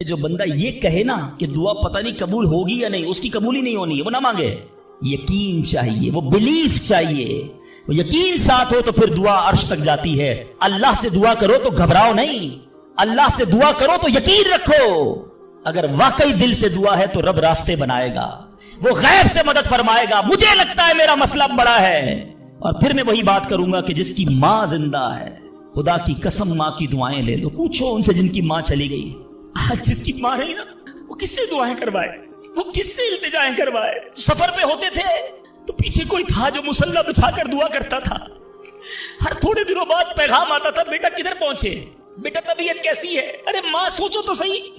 جو بندہ یہ کہے نا کہ دعا پتہ نہیں قبول ہوگی یا نہیں، اس کی قبول ہی نہیں ہونی ہے، وہ نہ مانگے. یقین چاہیے، وہ بلیف چاہیے، وہ یقین ساتھ ہو تو پھر دعا عرش تک جاتی ہے. اللہ سے دعا کرو تو گھبراؤ نہیں، اللہ سے دعا کرو تو یقین رکھو. اگر واقعی دل سے دعا ہے تو رب راستے بنائے گا، وہ غیب سے مدد فرمائے گا. مجھے لگتا ہے میرا مسئلہ بڑا ہے. اور پھر میں وہی بات کروں گا کہ جس کی ماں زندہ ہے، خدا کی قسم ماں کی دعائیں لے لو. پوچھو ان سے جن کی ماں چلی گئی. آج جس کی ماں نہیں نا، وہ کس سے دعائیں کروائے، وہ کس سے التجائیں کروائے. سفر پہ ہوتے تھے تو پیچھے کوئی تھا جو مصلی بچھا کر دعا کرتا تھا. ہر تھوڑے دنوں بعد پیغام آتا تھا، بیٹا کدھر پہنچے، بیٹا طبیعت کیسی ہے. ارے ماں سوچو تو صحیح،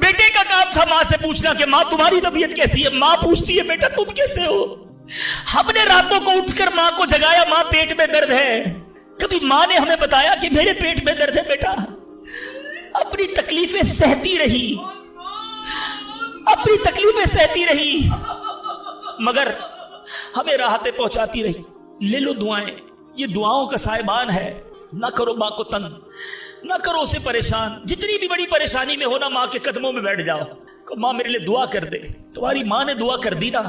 بیٹے کا کام تھا ماں سے پوچھنا کہ ماں تمہاری طبیعت کیسی ہے. ماں پوچھتی ہے بیٹا تم کیسے ہو. ہم نے راتوں کو اٹھ کر ماں کو جگایا، ماں پیٹ میں درد ہے. کبھی ماں نے ہمیں بتایا کہ میرے پیٹ میں درد ہے بیٹا. اپنی تکلیفیں سہتی رہی، اپنی تکلیفیں سہتی رہی، مگر ہمیں راحتیں پہنچاتی رہی. لے لو دعائیں، یہ دعاؤں کا سائبان ہے. نہ کرو ماں کو تنگ، نہ کرو اسے پریشان. جتنی بھی بڑی پریشانی میں ہو نا، ماں کے قدموں میں بیٹھ جاؤ کہ ماں میرے لیے دعا کر دے. تمہاری ماں نے دعا کر دی نا،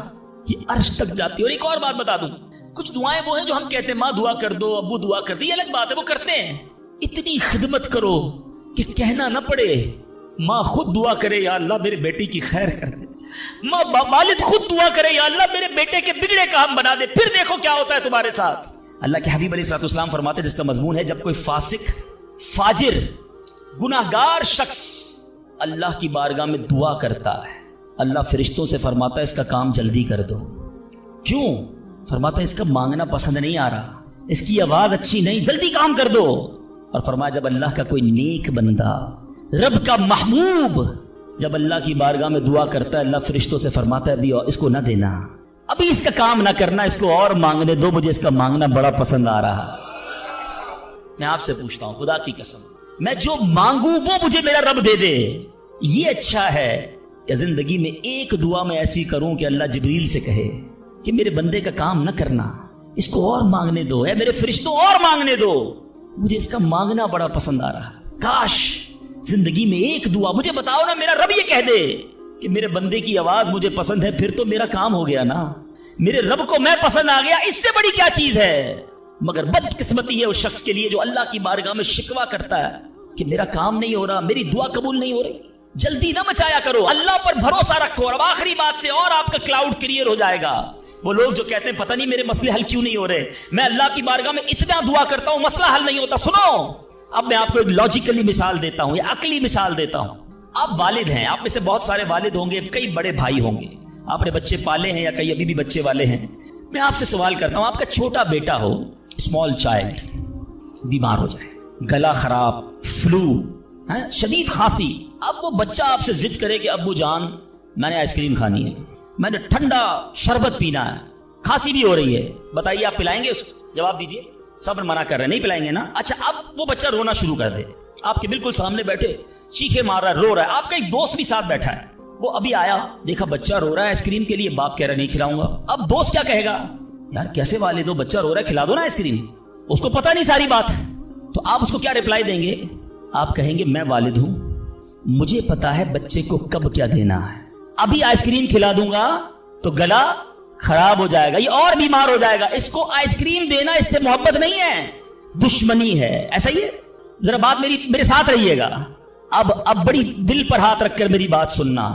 یہ عرش تک جاتی. اور ایک اور بات بتا دوں، کچھ دعائیں وہ ہیں جو ہم کہتے ہیں ماں دعا کر دو، ابو دعا کر دے، یہ الگ بات ہے، وہ کرتے ہیں. اتنی خدمت کرو کہ کہنا نہ پڑے. ماں خود دعا کرے یا اللہ میرے بیٹی کی خیر کر دے. ماں والد خود دعا کرے یا اللہ میرے بیٹے کے بگڑے کام بنا دے. پھر دیکھو کیا ہوتا ہے تمہارے ساتھ. اللہ کے حبیب علیہ الصلوۃ والسلام فرماتے ہیں، جس کا مضمون ہے جب کوئی فاسق، فاجر، گناہگار شخص اللہ کی بارگاہ میں دعا کرتا ہے، اللہ فرشتوں سے فرماتا ہے اس کا کام جلدی کر دو. کیوں؟ فرماتا ہے اس کا مانگنا پسند نہیں آ رہا، اس کی آواز اچھی نہیں، جلدی کام کر دو. اور فرمایا جب اللہ کا کوئی نیک بندہ، رب کا محبوب، جب اللہ کی بارگاہ میں دعا کرتا ہے، اللہ فرشتوں سے فرماتا ہے ابھی اس کو نہ دینا، ابھی اس کا کام نہ کرنا، اس کو اور مانگنے دو، مجھے اس کا مانگنا بڑا پسند آ رہا. میں آپ سے پوچھتا ہوں خدا کی قسم، میں جو مانگوں وہ مجھے میرا رب دے دے، یہ اچھا ہے یا زندگی میں ایک دعا میں ایسی کروں کہ اللہ جبریل سے کہے کہ میرے بندے کا کام نہ کرنا، اس کو اور مانگنے دو، اے میرے فرشتوں اور مانگنے دو، مجھے اس کا مانگنا بڑا پسند آ رہا. کاش زندگی میں ایک دعا، مجھے بتاؤ نا، میرا رب یہ کہہ دے کہ میرے بندے کی آواز مجھے پسند ہے، پھر تو میرا کام ہو گیا نا. میرے رب کو میں پسند آ گیا، اس سے بڑی کیا چیز ہے. مگر بدقسمتی ہے اس شخص کے لیے جو اللہ کی بارگاہ میں شکوہ کرتا ہے کہ میرا کام نہیں ہو رہا، میری دعا قبول نہیں ہو رہی. جلدی نہ مچایا کرو، اللہ پر بھروسہ رکھو. اور اب آخری بات سے اور آپ کا کلاؤڈ کلیئر ہو جائے گا. وہ لوگ جو کہتے ہیں پتہ نہیں میرے مسئلے حل کیوں نہیں ہو رہے، میں اللہ کی بارگاہ میں اتنا دعا کرتا ہوں مسئلہ حل نہیں ہوتا. سنو، اب میں آپ کو ایک لاجیکلی مثال دیتا ہوں، یا عقلی مثال دیتا ہوں. آپ والد ہیں، آپ میں سے بہت سارے والد ہوں گے، کئی بڑے بھائی ہوں گے، آپ نے بچے پالے ہیں یا کئی ابھی بھی بچے والے ہیں. میں آپ سے سوال کرتا ہوں، آپ کا چھوٹا بیٹا ہو، اسمال چائلڈ، بیمار ہو جائے، گلا خراب، فلو، شدید کھانسی. اب وہ بچہ آپ سے ضد کرے کہ ابو جان میں نے آئس کریم کھانی ہے، میں نے ٹھنڈا شربت پینا ہے، کھانسی بھی ہو رہی ہے، بتائیے آپ پلائیں گے اس کو؟ جواب دیجئے. سب منع کر رہے ہیں، نہیں پلائیں گے نا. اچھا اب وہ بچہ رونا شروع کر دے، آپ کے بالکل سامنے بیٹھے، چیخے مار رہا ہے، رو رہا ہے. آپ کا ایک دوست بھی ساتھ بیٹھا ہے، وہ ابھی آیا، دیکھا بچہ رو رہا ہے آئس کریم کے لیے، باپ کہہ رہا ہے نہیں کھلاؤں گا. اب دوست کیا کہے گا؟ یار کیسے والد ہو، بچہ رو رہا ہے کھلا دو نا آئس کریم. اس کو پتہ نہیں ساری بات. تو آپ اس کو کیا رپلائی دیں گے؟ آپ کہیں گے میں والد ہوں، مجھے پتا ہے بچے کو کب کیا دینا ہے. ابھی آئس کریم کھلا دوں گا تو گلا خراب ہو جائے گا، یہ اور بیمار ہو جائے گا. اس کو آئس کریم دینا اس سے محبت نہیں ہے، دشمنی ہے. ایسا ہی ہے. ذرا بات میرے ساتھ رہیے گا. اب بڑی دل پر ہاتھ رکھ کر میری بات سننا.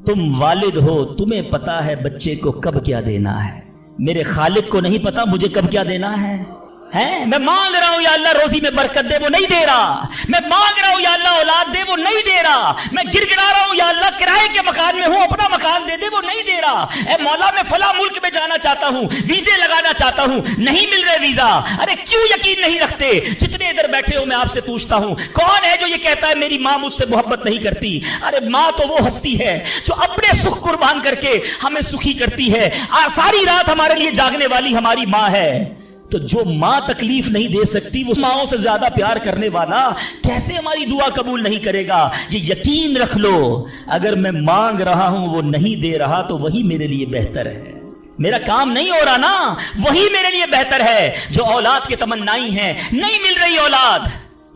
تم والد ہو، تمہیں پتا ہے بچے کو کب کیا دینا ہے. میرے خالق کو نہیں پتا مجھے کب کیا دینا ہے. میں مانگ رہا ہوں یا اللہ روزی میں برکت دے، وہ نہیں دے رہا. میں مانگ رہا ہوں یا اللہ اولاد دے، وہ نہیں دے رہا. میں گر گڑا رہا ہوں یا اللہ کرائے کے مکان میں ہوں، اپنا مکان دے دے، وہ نہیں دے رہا. اے مولا میں فلاں ملک میں جانا چاہتا ہوں، ویزے لگانا چاہتا ہوں، نہیں مل رہے ویزا. ارے کیوں یقین نہیں رکھتے؟ جتنے ادھر بیٹھے ہو میں آپ سے پوچھتا ہوں، کون ہے جو یہ کہتا ہے میری ماں مجھ سے محبت نہیں کرتی؟ ارے ماں تو وہ ہستی ہے جو اپنے سکھ قربان کر کے ہمیں سکھی کرتی ہے. ساری رات ہمارے لیے جاگنے والی ہماری ماں ہے. تو جو ماں تکلیف نہیں دے سکتی، وہ ماؤں سے زیادہ پیار کرنے والا کیسے ہماری دعا قبول نہیں کرے گا؟ یہ یقین رکھ لو، اگر میں مانگ رہا ہوں وہ نہیں دے رہا تو وہی میرے لیے بہتر ہے. میرا کام نہیں ہو رہا نا، وہی میرے لیے بہتر ہے. جو اولاد کے تمنائی ہیں، نہیں مل رہی اولاد،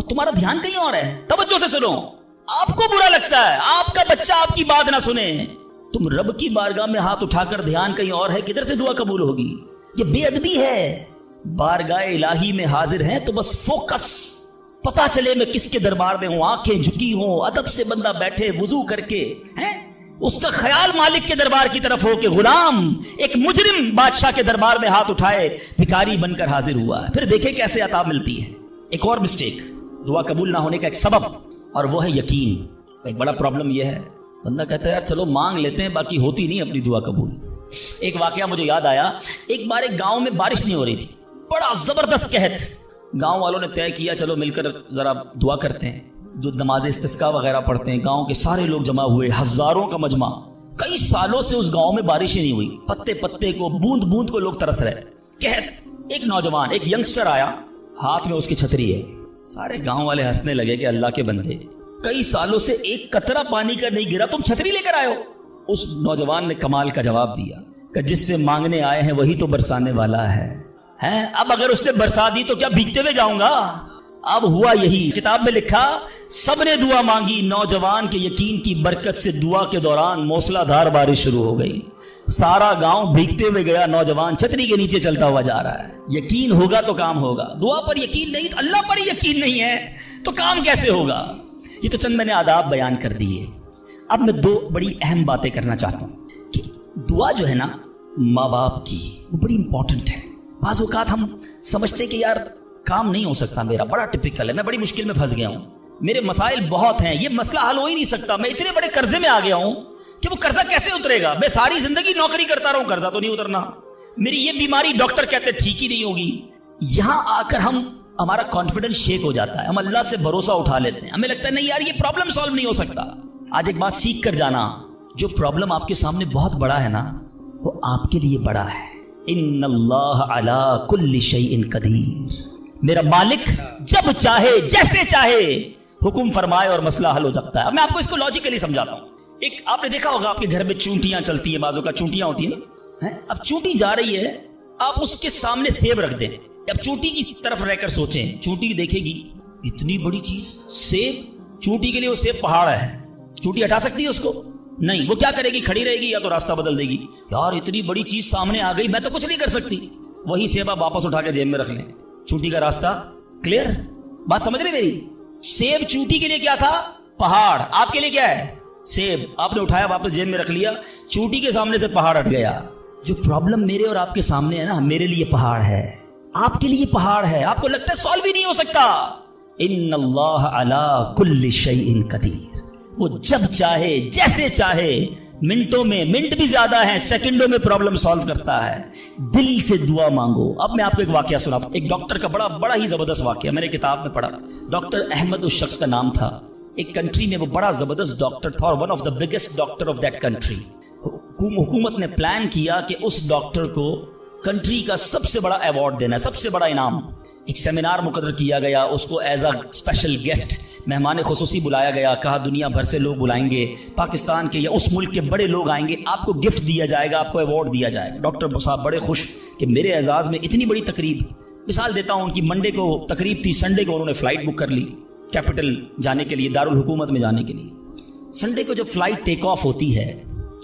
اور تمہارا دھیان کہیں اور ہے. توجہ سے سنو. آپ کو برا لگتا ہے آپ کا بچہ آپ کی بات نہ سنے, تم رب کی بارگاہ میں ہاتھ اٹھا کر دھیان کہیں اور ہے, کدھر سے دعا قبول ہوگی؟ یہ بے ادبی ہے. بارگاہ الہی میں حاضر ہیں تو بس فوکس, پتا چلے میں کس کے دربار میں ہوں, آنکھیں جھکی ہوں, ادب سے بندہ بیٹھے وضو کر کے, اس کا خیال مالک کے دربار کی طرف ہو کہ غلام ایک مجرم بادشاہ کے دربار میں ہاتھ اٹھائے بھکاری بن کر حاضر ہوا ہے. پھر دیکھیں کیسے عطا ملتی ہے. ایک اور مسٹیک, دعا قبول نہ ہونے کا ایک سبب, اور وہ ہے یقین. ایک بڑا پرابلم یہ ہے, بندہ کہتا ہے یار چلو مانگ لیتے ہیں, باقی ہوتی نہیں اپنی دعا قبول. ایک واقعہ مجھے یاد آیا. ایک بار ایک گاؤں میں بارش نہیں ہو رہی تھی, بڑا زبردست قحط. گاؤں والوں نے طے کیا چلو مل کر ذرا دعا کرتے ہیں, نماز استسقاء وغیرہ پڑھتے ہیں. گاؤں کے سارے لوگ جمع ہوئے, ہزاروں کا مجمع. کئی سالوں سے اس گاؤں میں بارش ہی نہیں ہوئی, پتے پتے کو بوند بوند کو لوگ ترس رہے. قحط. ایک نوجوان, ایک ینگسٹر آیا, ہاتھ میں اس کی چھتری ہے. سارے گاؤں والے ہنسنے لگے کہ اللہ کے بندے, کئی سالوں سے ایک قطرہ پانی کا نہیں گرا, تم چھتری لے کر آئے ہو. اس نوجوان نے کمال کا جواب دیا کہ جس سے مانگنے آئے ہیں وہی تو برسانے والا ہے. اب اگر اس نے برسا دی تو کیا بھیگتے ہوئے جاؤں گا؟ اب ہوا یہی. کتاب میں لکھا سب نے دعا مانگی, نوجوان کے یقین کی برکت سے دعا کے دوران موسلا دھار بارش شروع ہو گئی. سارا گاؤں بھیگتے ہوئے گیا, نوجوان چھتری کے نیچے چلتا ہوا جا رہا ہے. یقین ہوگا تو کام ہوگا. دعا پر یقین نہیں, اللہ پر یقین نہیں ہے تو کام کیسے ہوگا؟ یہ تو چند میں نے آداب بیان کر دیے. اب میں دو بڑی اہم باتیں کرنا چاہتا ہوں کہ دعا جو ہے نا ماں باپ کی, وہ بڑی امپورٹنٹ ہے. بعض اوقات ہم سمجھتے کہ یار کام نہیں ہو سکتا, میرا بڑا ٹپیکل ہے, میں بڑی مشکل میں پھنس گیا ہوں, میرے مسائل بہت ہیں, یہ مسئلہ حل ہو ہی نہیں سکتا, میں اتنے بڑے قرضے میں آ گیا ہوں کہ وہ قرضہ کیسے اترے گا؟ میں ساری زندگی نوکری کرتا رہوں, قرضہ تو نہیں اترنا, میری یہ بیماری ڈاکٹر کہتے ٹھیک ہی نہیں ہوگی. یہاں آ کر ہمارا کانفیڈنس شیک ہو جاتا ہے, ہم اللہ سے بھروسہ اٹھا لیتے ہیں, ہمیں لگتا ہے نہیں یار یہ پرابلم سالو نہیں ہو سکتا. آج ایک بات سیکھ کر جانا, جو پرابلم آپ کے سامنے بہت بڑا ہے نا وہ آپ کے لیے بڑا ہے. ان اللہ علی کل شیء قدیر, میرا مالک جب چاہے جیسے چاہے حکم فرمائے اور مسئلہ حل ہو سکتا ہے. اب میں آپ کو اس کو لاجیکلی سمجھاتا ہوں. ایک آپ نے دیکھا ہوگا آپ کے گھر میں چونٹیاں چلتی ہیں, بازو کا چونٹیاں ہوتی ہیں نا, اب چونٹی جا رہی ہے, آپ اس کے سامنے سیب رکھ دیں. اب چونٹی کی طرف رہ کر سوچیں, چونٹی دیکھے گی اتنی بڑی چیز سیب, چونٹی کے لیے وہ سیب پہاڑ ہے, چونٹی ہٹا سکتی ہے اس کو؟ نہیں. وہ کیا کرے گی؟ کھڑی رہے گی یا تو راستہ بدل دے گی, یار اتنی بڑی چیز سامنے آ گئی میں تو کچھ نہیں کر سکتی. وہی سیب آپ واپس اٹھا کے جیب میں رکھ لیں, چونٹی کا راستہ کلیئر. بات سمجھ رہے میری؟ سیب چونٹی کے لیے کیا تھا؟ پہاڑ. آپ کے لیے کیا ہے؟ سیب. آپ نے اٹھایا واپس جیب میں رکھ لیا, چونٹی کے سامنے سے پہاڑ ہٹ گیا. جو پرابلم میرے اور آپ کے سامنے ہے نا, میرے لیے پہاڑ ہے, آپ کے لیے پہاڑ ہے, آپ کو لگتا ہے سالو ہی نہیں ہو سکتا. ان اللہ علی کل شیء قدیر, وہ جب چاہے جیسے چاہے, منٹوں میں, منٹ بھی زیادہ ہیں, سیکنڈوں میں پرابلم سالو کرتا ہے. دل سے دعا مانگو. اب میں آپ کو ایک واقعہ سنا, ایک ڈاکٹر کا بڑا ہی زبردست واقعہ, میں نے کتاب میں پڑھا. ڈاکٹر احمد اس شخص کا نام تھا. ایک کنٹری میں وہ بڑا زبردست ڈاکٹر تھا, اور one of the biggest doctor of that country. حکومت نے پلان کیا کہ اس ڈاکٹر کو کنٹری کا سب سے بڑا ایوارڈ دینا ہے, سب سے بڑا انعام. ایک سیمینار مقرر کیا گیا, اس کو ایز اے اسپیشل گیسٹ مہمان خصوصی بلایا گیا. کہا دنیا بھر سے لوگ بلائیں گے, پاکستان کے یا اس ملک کے بڑے لوگ آئیں گے, آپ کو گفٹ دیا جائے گا, آپ کو ایوارڈ دیا جائے گا. ڈاکٹر صاحب بڑے خوش کہ میرے اعزاز میں اتنی بڑی تقریب. مثال دیتا ہوں, ان کی منڈے کو تقریب تھی, سنڈے کو انہوں نے فلائٹ بک کر لی کیپٹل جانے کے لیے, دارالحکومت میں جانے کے لیے. سنڈے کو جب فلائٹ ٹیک آف ہوتی ہے,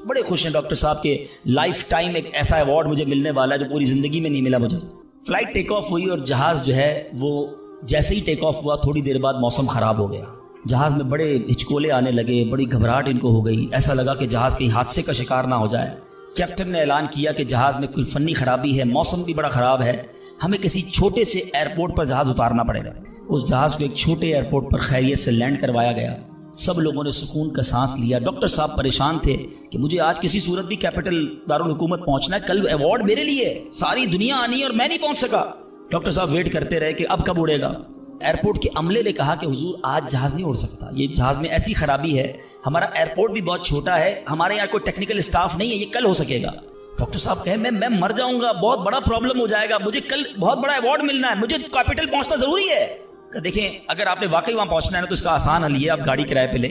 بڑے خوش ہیں ڈاکٹر صاحب کے لائف ٹائم ایک ایسا ایوارڈ مجھے ملنے والا ہے جو پوری زندگی میں نہیں ملا مجھے. فلائٹ ٹیک آف ہوئی اور جہاز جو ہے وہ جیسے ہی ٹیک آف ہوا تھوڑی دیر بعد موسم خراب ہو گیا. جہاز میں بڑے ہچکولے آنے لگے, بڑی گھبراہٹ ان کو ہو گئی, ایسا لگا کہ جہاز کہیں حادثے کا شکار نہ ہو جائے. کیپٹن نے اعلان کیا کہ جہاز میں کوئی فنی خرابی ہے, موسم بھی بڑا خراب ہے, ہمیں کسی چھوٹے سے ایئرپورٹ پر جہاز اتارنا پڑے گا. اس جہاز کو ایک چھوٹے ایئرپورٹ پر خیریت سے لینڈ کروایا گیا. سب لوگوں نے سکون کا سانس لیا. ڈاکٹر صاحب پریشان تھے کہ مجھے آج کسی صورت بھی کیپٹل دارالحکومت پہنچنا ہے, کل ایوارڈ میرے لیے, ساری دنیا آنی ہے اور میں نہیں پہنچ سکا. ڈاکٹر صاحب ویٹ کرتے رہے کہ اب کب اڑے گا. ایئرپورٹ کے عملے نے کہا کہ حضور آج جہاز نہیں اڑ سکتا, یہ جہاز میں ایسی خرابی ہے, ہمارا ایئرپورٹ بھی بہت چھوٹا ہے, ہمارے یہاں کوئی ٹیکنیکل اسٹاف نہیں ہے, یہ کل ہو سکے گا. ڈاکٹر صاحب کہے میں مر جاؤں گا, بہت بڑا پرابلم ہو جائے گا, مجھے کل بہت بڑا ایوارڈ ملنا ہے, مجھے کیپٹل پہنچنا ضروری ہے. کہ دیکھیں اگر آپ نے واقعی وہاں پہنچنا ہے نا تو اس کا آسان حل ہے, آپ گاڑی کرائے پہ لیں,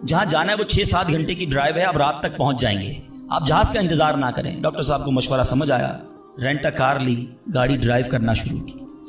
جہاں جانا ہے وہ 6-7 گھنٹے کی ڈرائیو ہے, آپ رات تک پہنچ جائیں گے, آپ جہاز کا انتظار نہ کریں. ڈاکٹر صاحب کو مشورہ سمجھ آیا, رینٹ کار لی, گاڑی ڈرائیو کرنا شروع کی.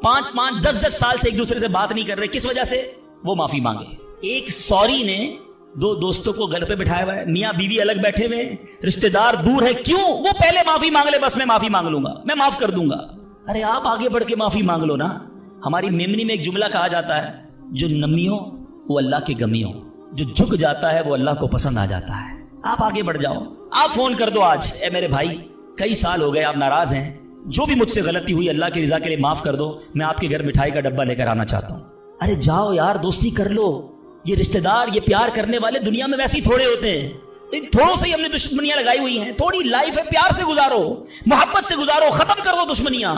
5-5, 10-10 سال سے ایک دوسرے سے بات نہیں کر رہے, کس وجہ سے؟ وہ معافی مانگے. ایک سوری نے دو دوستوں کو گھر پہ بٹھایا ہوا ہے, میاں بیوی الگ بیٹھے ہوئے, رشتہ دار دور ہے, کیوں؟ وہ پہلے معافی مانگ لے, بس میں معافی مانگ لوں گا, میں معاف کر دوں گا. ارے آپ آگے بڑھ کے معافی مانگ لو نا. ہماری میمنی میں ایک جملہ کہا جاتا ہے, جو نمی ہو وہ اللہ کے گمی ہو, جو جھک جاتا ہے وہ اللہ کو پسند آ جاتا ہے. آپ آگے بڑھ جاؤ, آپ فون کر دو آج, اے میرے بھائی کئی سال ہو گئے آپ ناراض ہیں, جو بھی مجھ سے غلطی ہوئی اللہ کی رضا کے لیے معاف کر دو, میں آپ کے گھر مٹھائی کا ڈبہ لے کر آنا چاہتا ہوں. ارے جاؤ یار, دوستی کر لو. یہ رشتہ دار, یہ پیار کرنے والے دنیا میں ویسے ہی تھوڑے ہوتے ہیں, ان تھوڑوں سے ہی ہم نے دشمنیاں لگائی ہوئی ہیں. تھوڑی لائف ہے, پیار سے گزارو, محبت سے گزارو, ختم کر دو دشمنیاں.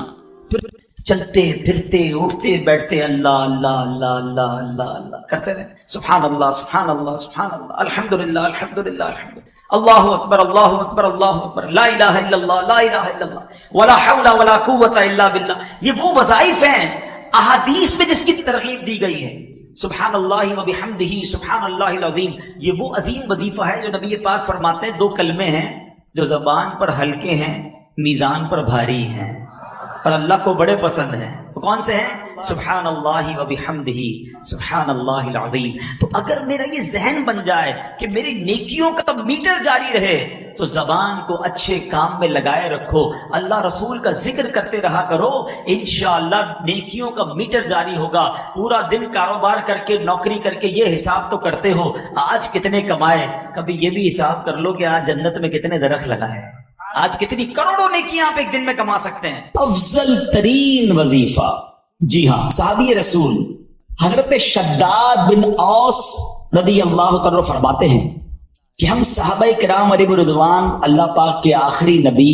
پھر چلتے پھرتے اٹھتے بیٹھتے اللہ اللہ اللہ اللہ اللہ اللہ کرتے رہے, سبحان اللہ سبحان اللہ سبحان اللہ, الحمدللہ الحمدللہ الحمدللہ, اللہ اکبر اللہ اکبر اللہ اکبر, لا الہ الا اللہ لا الہ الا اللہ, ولا حول ولا قوت الا باللہ. یہ وہ وظائف ہیں احادیث میں جس کی ترغیب دی گئی ہے. سبحان اللہ و بحمدہ سبحان اللہ العظیم, یہ وہ عظیم وظیفہ ہے جو نبی پاک فرماتے ہیں 2 کلمے ہیں جو زبان پر ہلکے ہیں, میزان پر بھاری ہیں, اور اللہ کو بڑے پسند ہیں. وہ کون سے ہیں؟ سبحان اللہ و بحمدہ سبحان اللہ العظیم. تو اگر میرا یہ ذہن بن جائے کہ میری نیکیوں کا میٹر جاری رہے, تو زبان کو اچھے کام میں لگائے رکھو, اللہ رسول کا ذکر کرتے رہا کرو, انشاءاللہ نیکیوں کا میٹر جاری ہوگا. پورا دن کاروبار کر کے, نوکری کر کے یہ حساب تو کرتے ہو آج کتنے کمائے, کبھی یہ بھی حساب کر لو کہ آج جنت میں کتنے درخت لگائے, آج کتنی کروڑوں نیکیاں آپ ایک دن میں کما سکتے ہیں. افضل ترین وظیفہ, جی ہاں, صحابی رسول حضرت شداد بن اوس رضی اللہ تعالی فرماتے ہیں کہ ہم صحابہ کرام علیہ رضوان اللہ پاک کے آخری نبی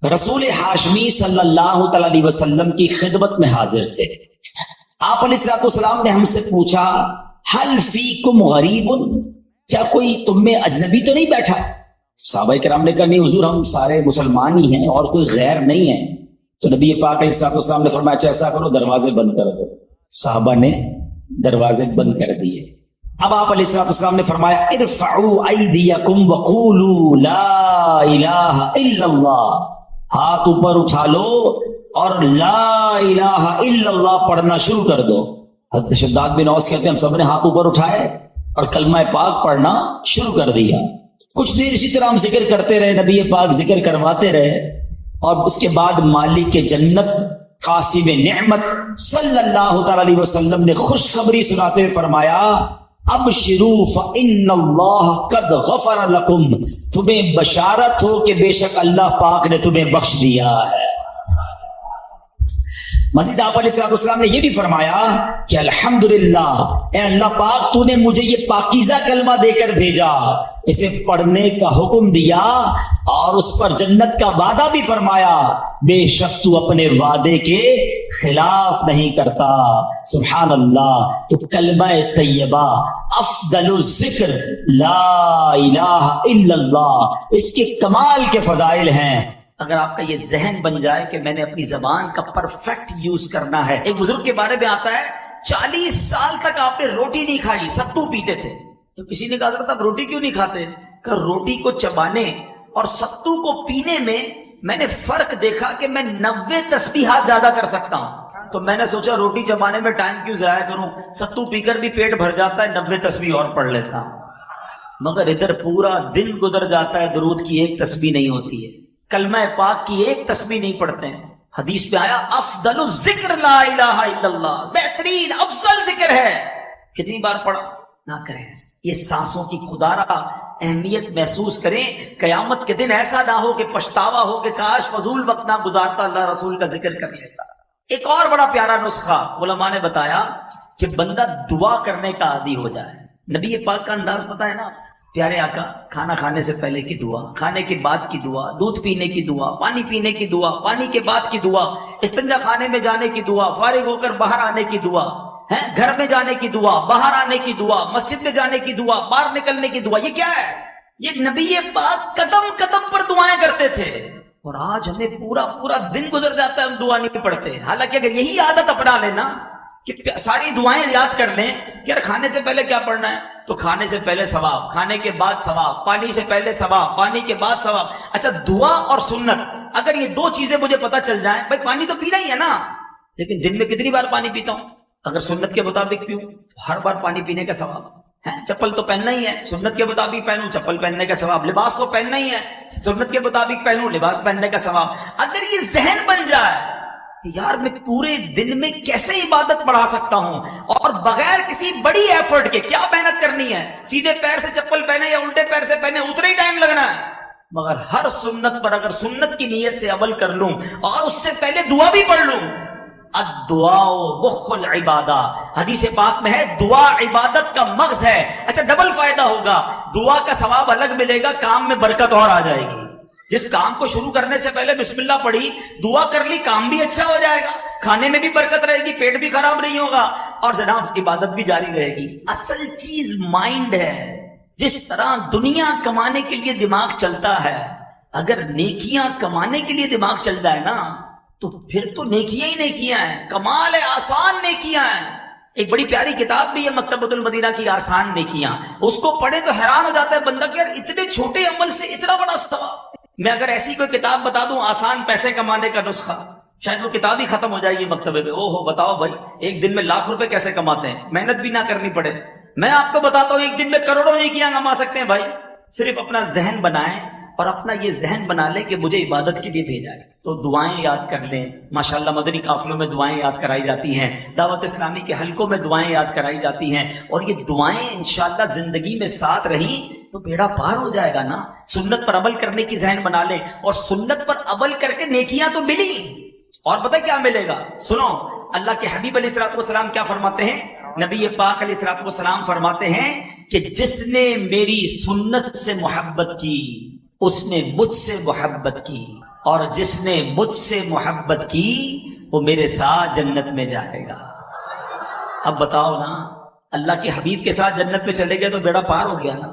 رسول ہاشمی صلی اللہ تعالی علیہ وسلم کی خدمت میں حاضر تھے. آپ علیہ الصلوۃ والسلام نے ہم سے پوچھا, حل فیکم غریب, کیا کوئی تم میں اجنبی تو نہیں بیٹھا؟ صحابہ کرام نے کہا نہیں حضور, ہم سارے مسلمان ہی ہیں اور کوئی غیر نہیں ہے. تو نبی پاک علیہ الصلوۃ والسلام نے فرمایا اچھا ایسا کرو, دروازے بند کر دو. صحابہ نے دروازے بند کر دیے. اب آپ علیہ الصلوۃ والسلام نے فرمایا ارفعوا ایدیکم وقولوا لا الہ الا اللہ, ہاتھ اوپر اٹھا لو اور لا الہ الا اللہ پڑھنا شروع کر دو. حضرت شداد بن اوس کہتے ہیں ہم سب نے ہاتھ اوپر اٹھائے اور کلمہ پاک پڑھنا شروع کر دیا. کچھ دیر اسی طرح ہم ذکر کرتے رہے, نبی پاک ذکر کرواتے رہے, اور اس کے بعد مالک جنت قاسم نعمت صلی اللہ تعالی علیہ وسلم نے خوشخبری سناتے ہوئے فرمایا ابشروا فإن اللہ قد غفر لکم, تمہیں بشارت ہو کہ بے شک اللہ پاک نے تمہیں بخش دیا ہے. مزید آپ علیہ السلام نے یہ بھی فرمایا کہ الحمدللہ, اے اللہ پاک تو نے مجھے یہ پاکیزہ کلمہ دے کر بھیجا, اسے پڑھنے کا حکم دیا اور اس پر جنت کا وعدہ بھی فرمایا, بے شک تو اپنے وعدے کے خلاف نہیں کرتا. سبحان اللہ. تو کلمہ طیبہ افضل الذکر لا الہ الا اللہ, اس کے کمال کے فضائل ہیں. اگر آپ کا یہ ذہن بن جائے کہ میں نے اپنی زبان کا پرفیکٹ یوز کرنا ہے. ایک بزرگ کے بارے میں آتا ہے 40 سال تک آپ نے روٹی نہیں کھائی, ستو پیتے تھے. تو کسی نے کہا حضرت آپ روٹی کیوں نہیں کھاتے؟ کہ روٹی کو چبانے اور ستو کو پینے میں نے فرق دیکھا کہ میں 90 تسبیحات زیادہ کر سکتا ہوں. تو میں نے سوچا روٹی چبانے میں ٹائم کیوں ضائع کروں, ستو پی کر بھی پیٹ بھر جاتا ہے, 90 تسبیح اور پڑھ لیتا ہوں. مگر ادھر پورا دن گزر جاتا ہے, درود کی ایک تسبیح نہیں ہوتی ہے, کلمہ پاک کی ایک تسبیح نہیں پڑھتے ہیں. حدیث پہ آیا افضل الذکر لا الہ الا اللہ, بہترین افضل ذکر ہے. کتنی بار پڑھا نہ کریں. یہ سانسوں کی خدا را اہمیت محسوس کریں. قیامت کے دن ایسا نہ ہو کہ پچھتاوا ہو کہ کاش فضول وقت نہ گزارتا, اللہ رسول کا ذکر کر لیتا. ایک اور بڑا پیارا نسخہ علماء نے بتایا کہ بندہ دعا کرنے کا عادی ہو جائے. نبی پاک کا انداز پتہ ہے نا, پیارے آقا کھانا کھانے سے پہلے کی دعا, کھانے کے بعد کی دعا, دودھ پینے کی دعا, پانی پینے کی دعا, پانی کے بعد کی دعا, استنجا خانے میں جانے کی دعا, فارغ ہو کر باہر آنے کی دعا, گھر میں جانے کی دعا, باہر آنے کی دعا, مسجد میں جانے کی دعا, باہر نکلنے کی دعا. یہ کیا ہے؟ یہ نبی پاک قدم قدم پر دعائیں کرتے تھے. اور آج ہمیں پورا دن گزر جاتا ہے, ہم دعا نہیں پڑھتے. حالانکہ اگر یہی عادت اپنا لینا کہ ساری دعائیں یاد کر لیں کہ یار کھانے سے پہلے کیا پڑھنا ہے, تو کھانے سے پہلے ثواب, کھانے کے بعد ثواب, پانی سے پہلے ثواب, پانی کے بعد ثواب. اچھا دعا اور سنت, اگر یہ 2 چیزیں مجھے پتہ چل جائیں, بھائی پانی تو پینا ہی ہے نا, لیکن دن میں کتنی بار پانی پیتا ہوں؟ اگر سنت کے مطابق پیوں ہر بار پانی پینے کا ثواب ہے. چپل تو پہننا ہی ہے، سنت کے مطابق پہنوں، چپل پہننے کا ثواب. لباس تو پہننا ہی ہے، سنت کے مطابق پہنوں، لباس پہننے کا ثواب. اگر یہ ذہن بن جائے کہ یار میں پورے دن میں کیسے عبادت بڑھا سکتا ہوں اور بغیر کسی بڑی ایفرٹ کے، کیا محنت کرنی ہے، سیدھے پیر سے چپل پہنے یا الٹے پیر سے پہنے اتنا ہی ٹائم لگنا ہے، مگر ہر سنت پر اگر سنت کی نیت سے عمل کر لوں اور اس سے پہلے دعا بھی پڑھ لوں. الدعاء مخ العبادہ، حدیث پاک میں ہے دعا عبادت کا مغز ہے. اچھا ڈبل فائدہ ہوگا، دعا کا ثواب الگ ملے گا، کام میں برکت اور آ جائے گی. جس کام کو شروع کرنے سے پہلے بسم اللہ پڑھی، دعا کر لی، کام بھی اچھا ہو جائے گا، کھانے میں بھی برکت رہے گی، پیٹ بھی خراب نہیں ہوگا اور جناب عبادت بھی جاری رہے گی. اصل چیز مائنڈ ہے. جس طرح دنیا کمانے کے لیے دماغ چلتا ہے، اگر نیکیاں کمانے کے لیے دماغ چل جائے نا تو پھر تو نیکیاں ہی نیکیاں ہیں. کمال ہے، آسان نیکیاں ہیں. ایک بڑی پیاری کتاب بھی ہے مکتبۃ المدینہ کی، آسان نیکیاں. اس کو پڑھے تو حیران ہو جاتا ہے بندہ کہ یار اتنے چھوٹے عمل سے اتنا بڑا ثواب. میں اگر ایسی کوئی کتاب بتا دوں آسان پیسے کمانے کا نسخہ، شاید وہ کتاب ہی ختم ہو جائے گی مکتبے میں. او ہو بتاؤ بھائی ایک دن میں لاکھ روپے کیسے کماتے ہیں، محنت بھی نہ کرنی پڑے. میں آپ کو بتاتا ہوں ایک دن میں کروڑوں نیکیاں کما سکتے ہیں بھائی. صرف اپنا ذہن بنائیں اور اپنا یہ ذہن بنا لیں کہ مجھے عبادت کے لیے بھیجا ہے تو دعائیں یاد کر لیں. ماشاءاللہ مدنی قافلوں میں دعائیں یاد کرائی جاتی ہیں، دعوت اسلامی کے حلقوں میں دعائیں یاد کرائی جاتی ہیں، اور یہ دعائیں انشاءاللہ زندگی میں ساتھ رہی تو بیڑا پار ہو جائے گا نا. سنت پر عمل کرنے کی ذہن بنا لیں اور سنت پر عمل کر کے نیکیاں تو ملی. اور پتہ کیا ملے گا؟ سنو، اللہ کے حبیب علیہ الصلوۃ والسلام کیا فرماتے ہیں؟ نبی پاک علیہ الصلوۃ والسلام فرماتے ہیں کہ جس نے میری سنت سے محبت کی اس نے مجھ سے محبت کی، اور جس نے مجھ سے محبت کی وہ میرے ساتھ جنت میں جائے گا. اب بتاؤ نا، اللہ کے حبیب کے ساتھ جنت میں چلے گئے تو بیڑا پار ہو گیا نا.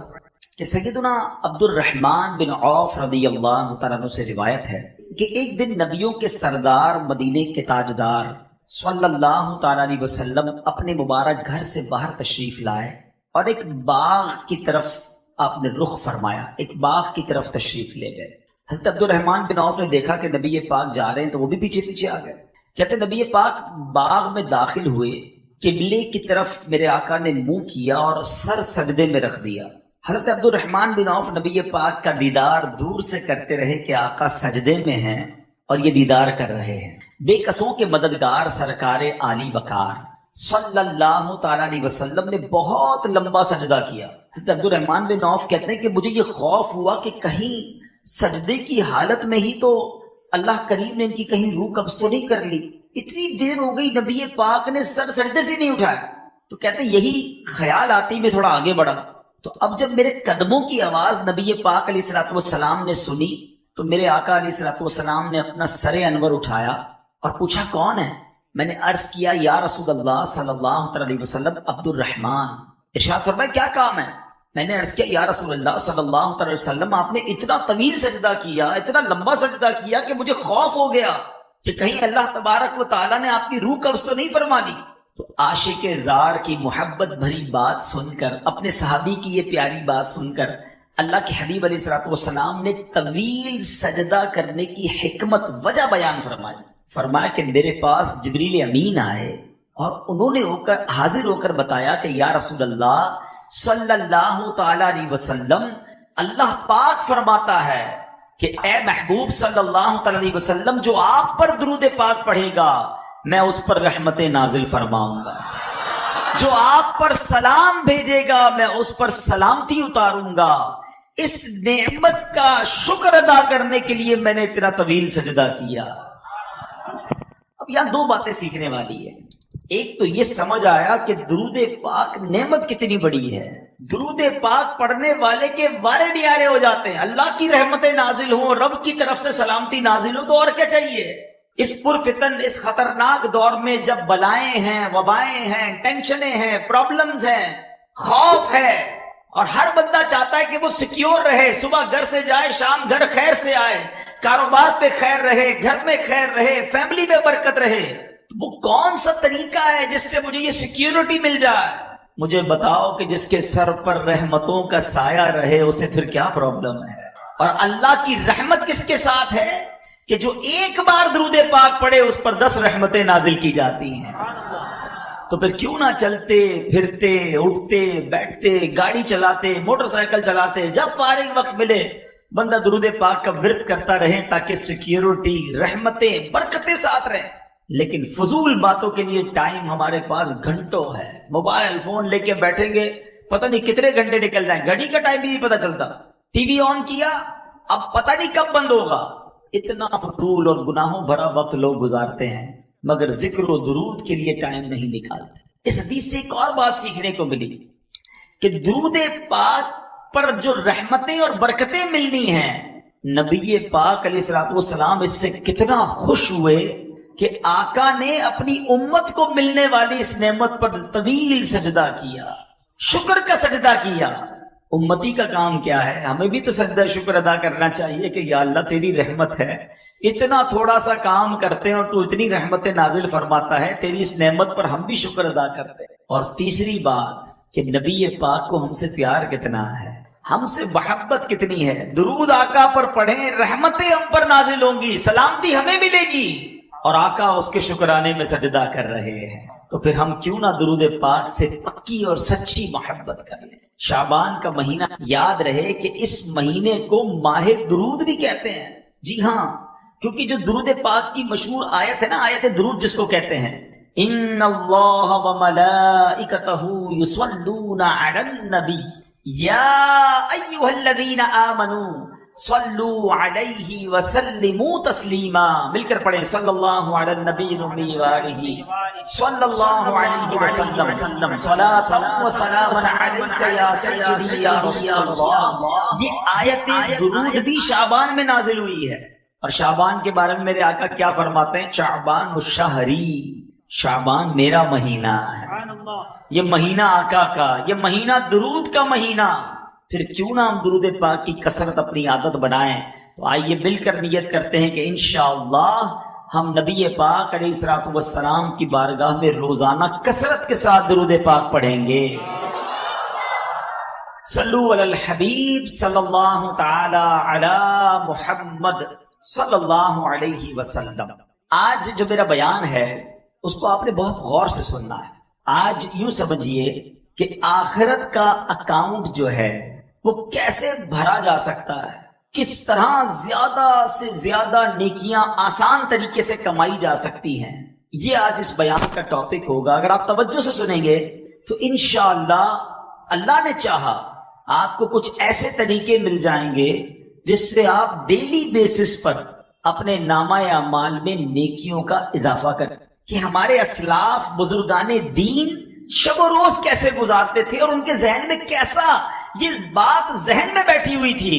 کہ سیدنا عبد الرحمن بن عوف رضی اللہ تعالیٰ عنہ سے روایت ہے کہ ایک دن نبیوں کے سردار، مدینے کے تاجدار صلی اللہ تعالیٰ علیہ وسلم اپنے مبارک گھر سے باہر تشریف لائے اور ایک باغ کی طرف آپ نے رخ فرمایا، ایک باغ کی طرف تشریف لے گئے. حضرت عبد الرحمن بن عوف نے دیکھا کہ نبی پاک جا رہے ہیں تو وہ بھی پیچھے پیچھے آ گئے. کہتے نبی پاک باغ میں داخل ہوئے، قبلے کی طرف میرے آقا نے منہ کیا اور سر سجدے میں رکھ دیا. حضرت عبد الرحمن بن عوف نبی پاک کا دیدار دور سے کرتے رہے کہ آقا سجدے میں ہیں اور یہ دیدار کر رہے ہیں. بے قصوں کے مددگار سرکار عالی وقار صلی اللہ تعالیٰ علیہ وسلم نے بہت لمبا سجدہ کیا. حضرت عبد الرحمن بن عوف کہتے ہیں کہ مجھے یہ خوف ہوا کہ کہیں سجدے کی حالت میں ہی تو اللہ کریم نے ان کی کہیں روح قبض تو نہیں کر لی. اتنی دیر ہو گئی نبی پاک نے سر سجدے سے نہیں اٹھایا. تو کہتے ہیں یہی خیال آتی میں تھوڑا آگے بڑھا. تو اب جب میرے قدموں کی آواز نبی پاک علیہ الصلوۃ والسلام نے سنی تو میرے آقا علیہ الصلوۃ والسلام نے اپنا سر انور اٹھایا اور پوچھا کون ہے؟ میں نے عرض کیا یا رسول اللہ صلی اللہ علیہ وسلم عبد الرحمن. ارشاد فرمایا کیا کام ہے؟ میں نے عرض کیا یا رسول اللہ صلی اللہ علیہ وسلم آپ نے اتنا طویل سجدہ کیا، اتنا لمبا سجدہ کیا کہ مجھے خوف ہو گیا کہ کہیں اللہ تبارک و تعالیٰ نے آپ کی روح قبض تو نہیں فرما لی. تو عاشق زار کی محبت بھری بات سن کر، اپنے صحابی کی یہ پیاری بات سن کر اللہ کے حبیب علیہ الصلوۃ والسلام نے طویل سجدہ کرنے کی حکمت وجہ بیان فرمائی. فرمایا کہ میرے پاس جبریل امین آئے اور انہوں نے حاضر ہو کر بتایا کہ یا رسول اللہ صلی اللہ تعالی علیہ وسلم اللہ پاک فرماتا ہے کہ اے محبوب صلی اللہ تعالی علیہ وسلم جو آپ پر درود پاک پڑھے گا میں اس پر رحمتیں نازل فرماؤں گا، جو آپ پر سلام بھیجے گا میں اس پر سلامتی اتاروں گا. اس نعمت کا شکر ادا کرنے کے لیے میں نے اتنا طویل سجدہ کیا. اب یہاں دو باتیں سیکھنے والی ہے. ایک تو یہ سمجھ آیا کہ درود پاک نعمت کتنی بڑی ہے. درود پاک پڑھنے والے کے وارے نیارے ہو جاتے ہیں. اللہ کی رحمتیں نازل ہوں، رب کی طرف سے سلامتی نازل ہو تو اور کیا چاہیے. اس پرفتن، اس خطرناک دور میں جب بلائیں ہیں، وبائیں ہیں، ٹینشنیں ہیں، پرابلمز ہیں، خوف ہے اور ہر بندہ چاہتا ہے کہ وہ سیکیور رہے، صبح گھر سے جائے شام گھر خیر سے آئے، کاروبار پہ خیر رہے، گھر میں خیر رہے، فیملی میں برکت رہے. وہ کون سا طریقہ ہے جس سے مجھے یہ سیکیورٹی مل جائے؟ مجھے بتاؤ کہ جس کے سر پر رحمتوں کا سایہ رہے اسے پھر کیا پرابلم ہے. اور اللہ کی رحمت کس کے ساتھ ہے؟ کہ جو ایک بار درود پاک پڑھے اس پر 10 رحمتیں نازل کی جاتی ہیں. تو پھر کیوں نہ چلتے پھرتے اٹھتے بیٹھتے گاڑی چلاتے موٹر سائیکل چلاتے جب فارغ وقت ملے بندہ درود پاک کا ورد کرتا رہے تاکہ سیکیورٹی رحمتیں برکتیں ساتھ رہیں. لیکن فضول باتوں کے لیے ٹائم ہمارے پاس گھنٹوں ہے. موبائل فون لے کے بیٹھیں گے پتہ نہیں کتنے گھنٹے نکل جائیں, گھڑی کا ٹائم بھی نہیں پتہ چلتا. ٹی وی آن کیا اب پتہ نہیں کب بند ہوگا. اتنا فضول اور گناہوں بھرا وقت لوگ گزارتے ہیں مگر ذکر و درود کے لیے ٹائم نہیں نکالتے. اس حدیث سے ایک اور بات سیکھنے کو ملی کہ درود پاک پر جو رحمتیں اور برکتیں ملنی ہیں, نبی پاک علیہ الصلوۃ والسلام اس سے کتنا خوش ہوئے کہ آقا نے اپنی امت کو ملنے والی اس نعمت پر طویل سجدہ کیا, شکر کا سجدہ کیا. امتی کا کام کیا ہے؟ ہمیں بھی تو سجدہ شکر ادا کرنا چاہیے کہ یا اللہ تیری رحمت ہے, اتنا تھوڑا سا کام کرتے ہیں اور تو اتنی رحمتیں نازل فرماتا ہے, تیری اس نعمت پر ہم بھی شکر ادا کرتے ہیں. اور تیسری بات کہ نبی پاک کو ہم سے پیار کتنا ہے, ہم سے محبت کتنی ہے. درود آقا پر پڑھیں رحمتیں ہم پر نازل ہوں گی, سلامتی ہمیں ملے گی, اور آقا اس کے شکرانے میں سجدہ کر رہے ہیں. تو پھر ہم کیوں نہ درود پاک سے پکی اور سچی محبت کر لیں. شعبان کا مہینہ یاد رہے کہ اس مہینے کو ماہ درود بھی کہتے ہیں. جی ہاں, کیونکہ جو درود پاک کی مشہور آیت ہے نا, آیت درود جس کو کہتے ہیں, ان اللہ وملائکتہ یصلون علی النبی یا ایھا الذین آمنوا صلوا علیہ وسلموا تسلیما. مل کر پڑھیں, صلی اللہ علی النبی الامی وآلہ صلی اللہ علیہ وسلم صلاۃ و سلام علیک یا سیدی یا رسول اللہ. یہ آیت درود بھی شعبان میں نازل ہوئی ہے. اور شعبان کے بارے میں میرے آقا کیا فرماتے ہیں؟ شعبان الشہری, شعبان میرا مہینہ ہے, یہ مہینہ آقا کا, یہ مہینہ درود کا مہینہ. پھر کیوں نہ ہم درود پاک کی کثرت اپنی عادت بنائیں. تو آئیے مل کر نیت کرتے ہیں کہ انشاءاللہ ہم نبی پاک علیہ الصلوۃ والسلام کی بارگاہ میں روزانہ کثرت کے ساتھ درود پاک پڑھیں گے. صلو علی الحبیب صلی اللہ تعالی علی محمد صلی اللہ علیہ وسلم. آج جو میرا بیان ہے اس کو آپ نے بہت غور سے سننا ہے. آج یوں سمجھیے کہ آخرت کا اکاؤنٹ جو ہے وہ کیسے بھرا جا سکتا ہے, کس طرح زیادہ سے زیادہ نیکیاں آسان طریقے سے کمائی جا سکتی ہیں, یہ آج اس بیان کا ٹاپک ہوگا. اگر آپ توجہ سے سنیں گے تو انشاءاللہ اللہ نے چاہا آپ کو کچھ ایسے طریقے مل جائیں گے جس سے آپ ڈیلی بیسس پر اپنے نامہ اعمال میں نیکیوں کا اضافہ کریں. کہ ہمارے اسلاف بزرگان دین شب و روز کیسے گزارتے تھے اور ان کے ذہن میں کیسا یہ بات ذہن میں بیٹھی ہوئی تھی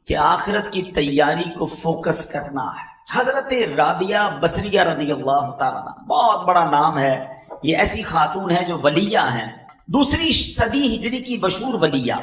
کہ آخرت کی تیاری کو فوکس کرنا ہے. حضرت رابعہ بصریہ رضی اللہ تعالیٰ, بہت بڑا نام ہے, یہ ایسی خاتون ہے جو ولیہ ہیں, 2 صدی ہجری کی مشہور ولیہ.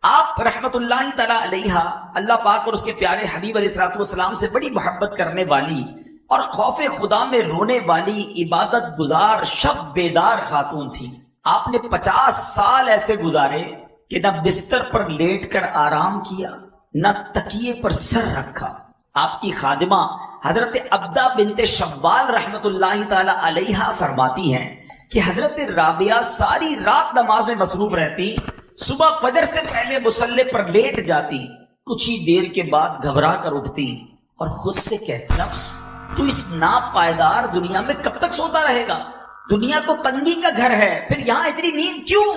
آپ رحمت اللہ تعالیٰ علیہ, اللہ پاک اور اس کے پیارے حبیب علیہ الصلوۃ والسلام سے بڑی محبت کرنے والی اور خوف خدا میں رونے والی عبادت گزار شب بیدار خاتون تھی. آپ نے 50 سال ایسے گزارے کہ نہ بستر پر لیٹ کر آرام کیا نہ تکیے پر سر رکھا. آپ کی خادمہ حضرت عبدہ بنت شوال رحمت اللہ تعالی علیہا فرماتی ہیں کہ حضرت رابعہ ساری رات نماز میں مصروف رہتی, صبح فجر سے پہلے مصلی پر لیٹ جاتی, کچھ ہی دیر کے بعد گھبرا کر اٹھتی اور خود سے کہتی, نفس تو اس ناپائیدار دنیا میں کب تک سوتا رہے گا؟ دنیا تو تنگی کا گھر ہے, پھر یہاں اتنی نیند کیوں؟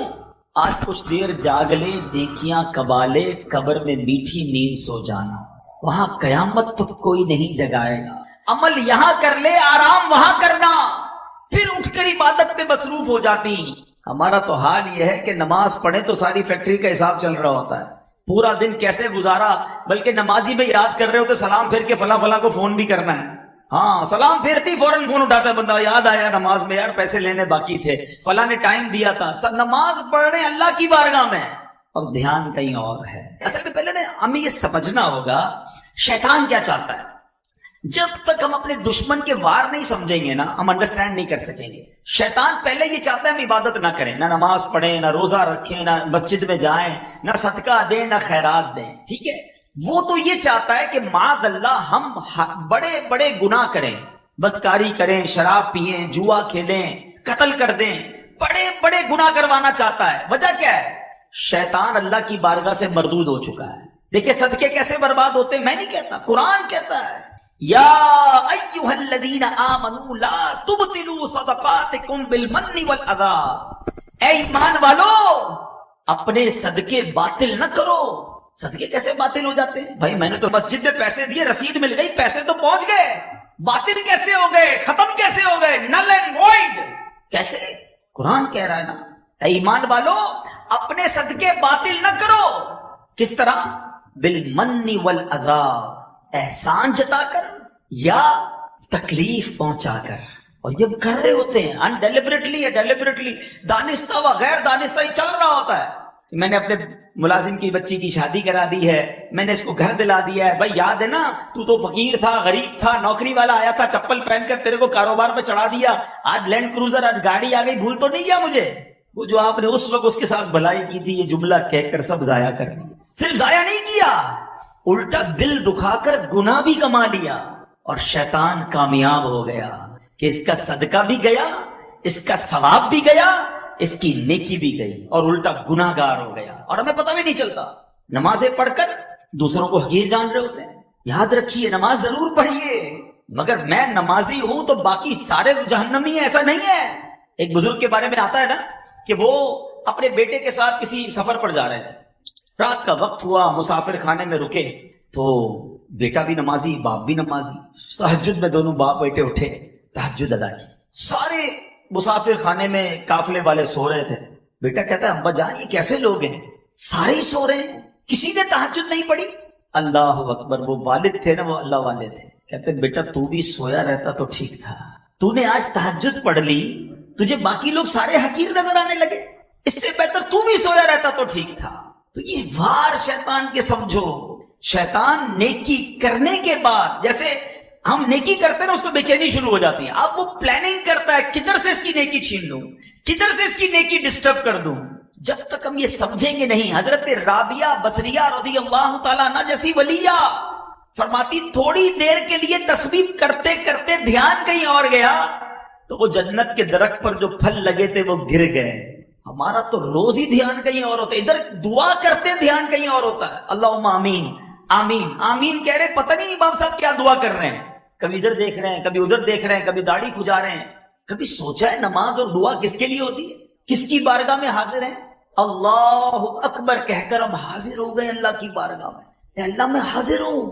آج کچھ دیر جاگ لے, نیکیاں کما لے, قبر میں میٹھی نیند سو جانا, وہاں قیامت تو کوئی نہیں جگائے گا. عمل یہاں کر لے, آرام وہاں کرنا, پھر اٹھ کر عبادت پہ مصروف ہو جاتی. ہمارا تو حال یہ ہے کہ نماز پڑھیں تو ساری فیکٹری کا حساب چل رہا ہوتا ہے, پورا دن کیسے گزارا, بلکہ نمازی میں یاد کر رہے ہو تو سلام پھر کے فلاں فلاں کو فون بھی کرنا ہے. ہاں, سلام پھیرتی فوراً فون اٹھاتا ہے بندہ, یاد آیا نماز میں یار پیسے لینے باقی تھے, فلاں نے ٹائم دیا تھا. سب نماز پڑھ رہے ہیں اللہ کی بارگاہ میں اور دھیان کہیں اور ہے. اصل میں پہلے ہمیں یہ سمجھنا ہوگا شیطان کیا چاہتا ہے. جب تک ہم اپنے دشمن کے وار نہیں سمجھیں گے نا, ہم انڈرسٹینڈ نہیں کر سکیں گے. شیطان پہلے یہ چاہتا ہے ہم عبادت نہ کریں, نہ نماز پڑھیں, نہ روزہ رکھیں, نہ مسجد میں جائیں, نہ صدقہ دیں, نہ خیرات دیں. ٹھیک ہے, وہ تو یہ چاہتا ہے کہ معاذ اللہ ہم بڑے بڑے گناہ کریں، بدکاری کریں، شراب پیئیں، جوا کھیلیں، قتل کر دیں، بڑے بڑے گناہ کروانا چاہتا ہے۔ وجہ کیا ہے؟ شیطان اللہ کی بارگاہ سے مردود ہو چکا ہے۔ دیکھیں صدقے کیسے برباد ہوتے ہیں، میں نہیں کہتا، قرآن کہتا ہے یا ایھا الذین آمنوا لا تبطلوا صدقاتکم بالمن والاذی، اے ایمان والو اپنے صدقے باطل نہ کرو۔ صدقے کیسے باطل ہو جاتے ہیں؟ بھائی میں نے تو مسجد میں پیسے دیے، رسید مل گئی، پیسے تو پہنچ گئے، باطل کیسے ہو گئے، ختم کیسے ہو گئے، نل اینڈ وائڈ کیسے؟ قرآن کہہ رہا ہے نا اے ایمان والو اپنے صدقے باطل نہ کرو۔ کس طرح؟ بالمن والاذی، احسان جتا کر یا تکلیف پہنچا کر۔ اور یہ کر رہے ہوتے ہیں انڈیلیبریٹلی یا ڈیلیبریٹلی، دانستہ و غیر دانستہ ہی چل رہا ہوتا ہے۔ میں نے اپنے ملازم کی بچی کی شادی کرا دی ہے، میں نے اس کو گھر دلا دیا ہے، بھائی یاد ہے نا تو فقیر تھا، غریب تھا، نوکری والا آیا تھا چپل پہن کر تیرے کو کاروبار پہ چڑھا دیا، آج لینڈ کروزر، آج گاڑی آ گئی، بھول تو نہیں گیا مجھے؟ وہ جو آپ نے اس وقت اس کے ساتھ بھلائی کی تھی، یہ جملہ کہہ کر سب ضائع کر دیا۔ صرف ضائع نہیں کیا، الٹا دل دکھا کر گناہ بھی کما لیا، اور شیطان کامیاب ہو گیا کہ اس کا صدقہ بھی گیا، اس کا ثواب بھی گیا، اس کی نیکی بھی گئی، اور الٹا گناہ گار ہو گیا، اور ہمیں پتہ بھی نہیں چلتا۔ نمازیں پڑھ کر دوسروں کو حقیر جان رہے ہوتے ہیں۔ یاد رکھیے نماز ضرور پڑھیے، مگر میں نمازی ہوں تو باقی سارے جہنمی ہیں، ایسا نہیں ہے۔ ایک بزرگ کے بارے میں آتا ہے نا کہ وہ اپنے بیٹے کے ساتھ کسی سفر پر جا رہے تھے، رات کا وقت ہوا، مسافر خانے میں رکے تو بیٹا بھی نمازی، باپ بھی نمازی، تہجد میں دونوں باپ بیٹے اٹھے، تہجد ادا کی۔ سارے مسافر خانے میں قافلے والے سو رہے تھے۔ بیٹا کہتا ہے ابا جان یہ کیسے لوگ ہیں، سارے ہی سو رہے ہیں، کسی نے تہجد نہیں پڑھی؟ اللہ اکبر، وہ والد تھے نا، وہ اللہ والے تھے، کہتے بیٹا تو بھی سویا رہتا تو ٹھیک تھا، تو نے آج تہجد پڑھ لی، تجھے باقی لوگ سارے حقیر نظر آنے لگے، اس سے بہتر تو بھی سویا رہتا تو ٹھیک تھا۔ تو یہ وار شیطان کے سمجھو، شیطان نیکی کرنے کے بعد جیسے ہم نیکی کرتے ہیں نا، اس کو بے چینی شروع ہو جاتی ہے، اب وہ پلاننگ کرتا ہے کدھر سے اس کی نیکی چھین لوں، کدھر سے اس کی نیکی ڈسٹرب کر دوں۔ جب تک ہم یہ سمجھیں گے نہیں، حضرت رابعہ بصریہ رضی اللہ تعالیٰ عنہ جیسی ولیہ فرماتی تھوڑی دیر کے لیے تسبیح کرتے کرتے دھیان کہیں اور گیا تو وہ جنت کے درخت پر جو پھل لگے تھے وہ گر گئے۔ ہمارا تو روز ہی دھیان کہیں اور ہوتا ہے، ادھر دعا کرتے دھیان کہیں اور ہوتا ہے، اللہم آمین آمین آمین کہہ رہے، پتہ نہیں امام صاحب کیا دعا کر رہے ہیں، کبھی ادھر دیکھ رہے ہیں، کبھی ادھر دیکھ رہے ہیں، کبھی داڑھی کھجا رہے ہیں۔ کبھی سوچا ہے نماز اور دعا کس کے لیے ہوتی ہے؟ کس کی بارگاہ میں حاضر ہیں؟ اللہ اکبر کہہ کر ہم حاضر ہو گئے اللہ کی بارگاہ میں، اے اللہ میں حاضر ہوں۔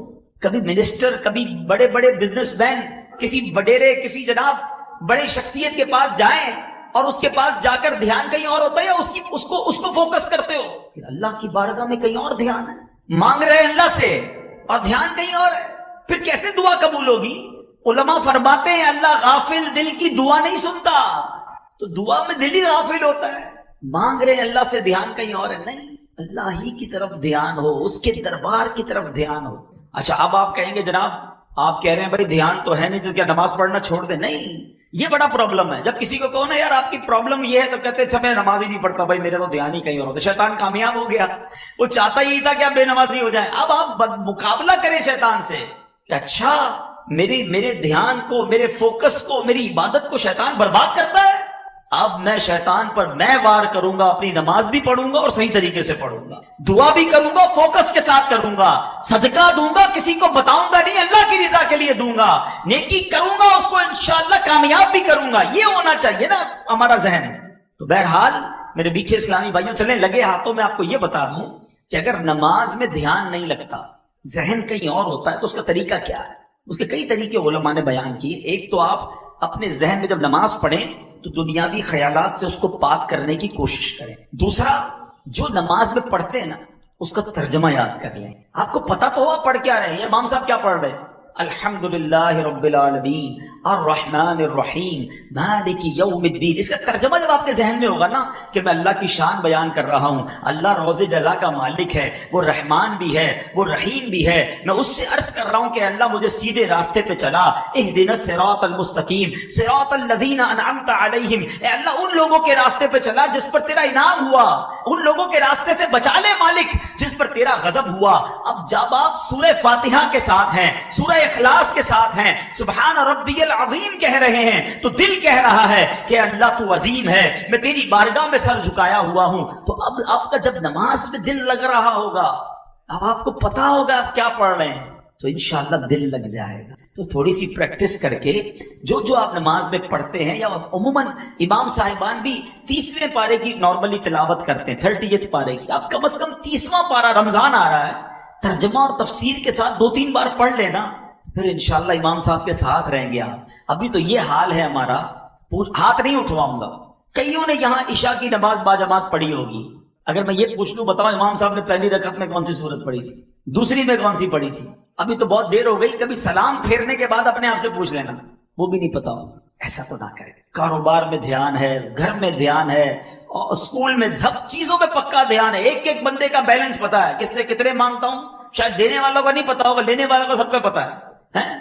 کبھی منسٹر، کبھی بڑے بڑے بزنس مین، کسی وڈیرے، کسی جناب بڑی شخصیت کے پاس جائیں اور اس کے پاس جا کر دھیان کہیں اور ہوتا ہے، یا اس کو فوکس کرتے ہو؟ اللہ کی بارگاہ میں کہیں اور دھیان ہے، مانگ رہے ہیں اللہ سے اور دھیان کہیں اور ہے، پھر کیسے دعا قبول ہوگی؟ علماء فرماتے ہیں اللہ غافل دل کی دعا نہیں سنتا، تو دعا میں دل ہی غافل ہوتا ہے، مانگ رہے ہیں اللہ سے، دھیان کہیں اور ہے، نہیں، اللہ ہی کی طرف دھیان ہو، اس کے دربار کی طرف دھیان ہو۔ اچھا اب آپ کہیں گے جناب آپ کہہ رہے ہیں بھائی دھیان تو ہے نہیں تو کیا نماز پڑھنا چھوڑ دیں؟ نہیں، یہ بڑا پرابلم ہے۔ جب کسی کو کہو نا یار آپ کی پرابلم یہ ہے تو کہتے ہیں میں نماز ہی نہیں پڑھتا بھائی، میرے تو دھیان ہی کہیں اور ہوتا۔ شیطان کامیاب ہو گیا، وہ چاہتا ہی تھا کہ آپ بے نمازی ہو جائیں۔ اب آپ مقابلہ کریں شیطان سے کہ اچھا میرے دھیان کو، میرے فوکس کو، میری عبادت کو شیطان برباد کرتا ہے، اب میں شیطان پر میں وار کروں گا، اپنی نماز بھی پڑھوں گا اور صحیح طریقے سے پڑھوں گا، دعا بھی کروں گا، فوکس کے ساتھ کروں گا، صدقہ دوں گا، کسی کو بتاؤں گا نہیں، اللہ کی رضا کے لیے دوں گا، نیکی کروں گا، اس کو انشاءاللہ کامیاب بھی کروں گا۔ یہ ہونا چاہیے نا ہمارا ذہن۔ تو بہرحال میرے پیچھے اسلامی بھائیوں چلیں لگے ہاتھوں میں آپ کو یہ بتا دوں کہ اگر نماز میں دھیان نہیں لگتا، ذہن کہیں اور ہوتا ہے، تو اس کا طریقہ کیا ہے؟ اس کے کئی طریقے علماء نے بیان کیے۔ ایک تو آپ اپنے ذہن میں جب نماز پڑھیں تو دنیاوی خیالات سے اس کو پاک کرنے کی کوشش کریں۔ دوسرا، جو نماز میں پڑھتے ہیں نا اس کا ترجمہ یاد کر لیں۔ آپ کو پتا تو ہوا پڑھ کیا رہے ہیں، امام صاحب کیا پڑھ رہے ہیں، الحمدللہ رب العالمین الرحمن الرحیم مالک یوم الدین. اس کا ترجمہ جب آپ کے ذہن میں ہوگا نا کہ میں اللہ کی شان بیان کر رہا ہوں، اللہ روز جزا کا مالک ہے، وہ رحمان بھی ہے، وہ رحیم بھی ہے، میں اس سے عرض کر رہا ہوں کہ اللہ مجھے سیدھے راستے پہ چلا. اہدنا الصراط المستقیم صراط الذین انعمت علیہم، اے اللہ ان لوگوں کے راستے پہ چلا جس پر تیرا انعام ہوا، ان لوگوں کے راستے سے بچا لے مالک جس پر تیرا غضب ہوا. اب جب آپ سورہ فاتحہ کے ساتھ ہیں، سورہ اخلاص کے ساتھ ہیں، سبحان ربی العظیم کہہ رہے ہیں، تو دل کہہ رہا ہے کہ اللہ تو عظیم ہے، میں تیری بارگاہ میں سر جھکایا ہوا ہوں. تو اب آپ کا جب نماز میں دل لگ رہا ہوگا، اب آپ کو پتا ہوگا آپ کیا پڑھ رہے ہیں، تو انشاءاللہ دل لگ جائے گا. تو تھوڑی سی پریکٹس کر کے جو آپ نماز میں پڑھتے ہیں، یا عموماً امام صاحبان بھی 30ویں پارے کی نارملی تلاوت کرتے ہیں، 30 پارے کی، آپ کم از کم 30واں پارہ، رمضان آ رہا ہے، ترجمہ اور تفسیر کے ساتھ 2-3 بار پڑھ لینا، پھر انشاءاللہ امام صاحب کے ساتھ رہیں گے آپ. ابھی تو یہ حال ہے ہمارا، ہاتھ نہیں اٹھواؤں گا. کئیوں نے یہاں عشاء کی نماز باجماعت پڑھی ہوگی، اگر میں یہ پوچھ لوں بتاؤ امام صاحب نے پہلی رکعت میں کون سی سورت پڑھی تھی، دوسری میں کون سی پڑھی تھی؟ ابھی تو بہت دیر ہو گئی، کبھی سلام پھیرنے کے بعد اپنے آپ سے پوچھ لینا، وہ بھی نہیں پتا ہوگا. ایسا تو نہ کرے. کاروبار میں دھیان ہے، گھر میں دھیان ہے، اور اسکول میں سب چیزوں میں پکا دھیان ہے. ایک بندے کا بیلنس پتا ہے، کس سے کتنے مانگتا ہوں. شاید دینے والوں کا نہیں پتا ہوگا، لینے والوں کا سب کو پتا ہے.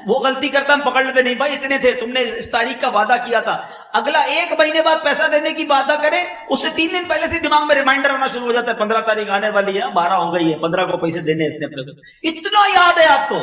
وہ غلطی کرتا ہم پکڑ لیتے، نہیں بھائی اتنے تھے، تم نے اس تاریخ کا وعدہ کیا تھا. اگلا 1 مہینے بعد پیسہ دینے کی وعدہ کرے، اس سے 3 دن پہلے سے دماغ میں ریمائنڈر ہونا شروع ہو جاتا ہے، 15 تاریخ آنے والی ہے، 12 ہو گئی ہے، 15 کو پیسے دینے اس نے اپنے کو. اتنا یاد ہے آپ کو.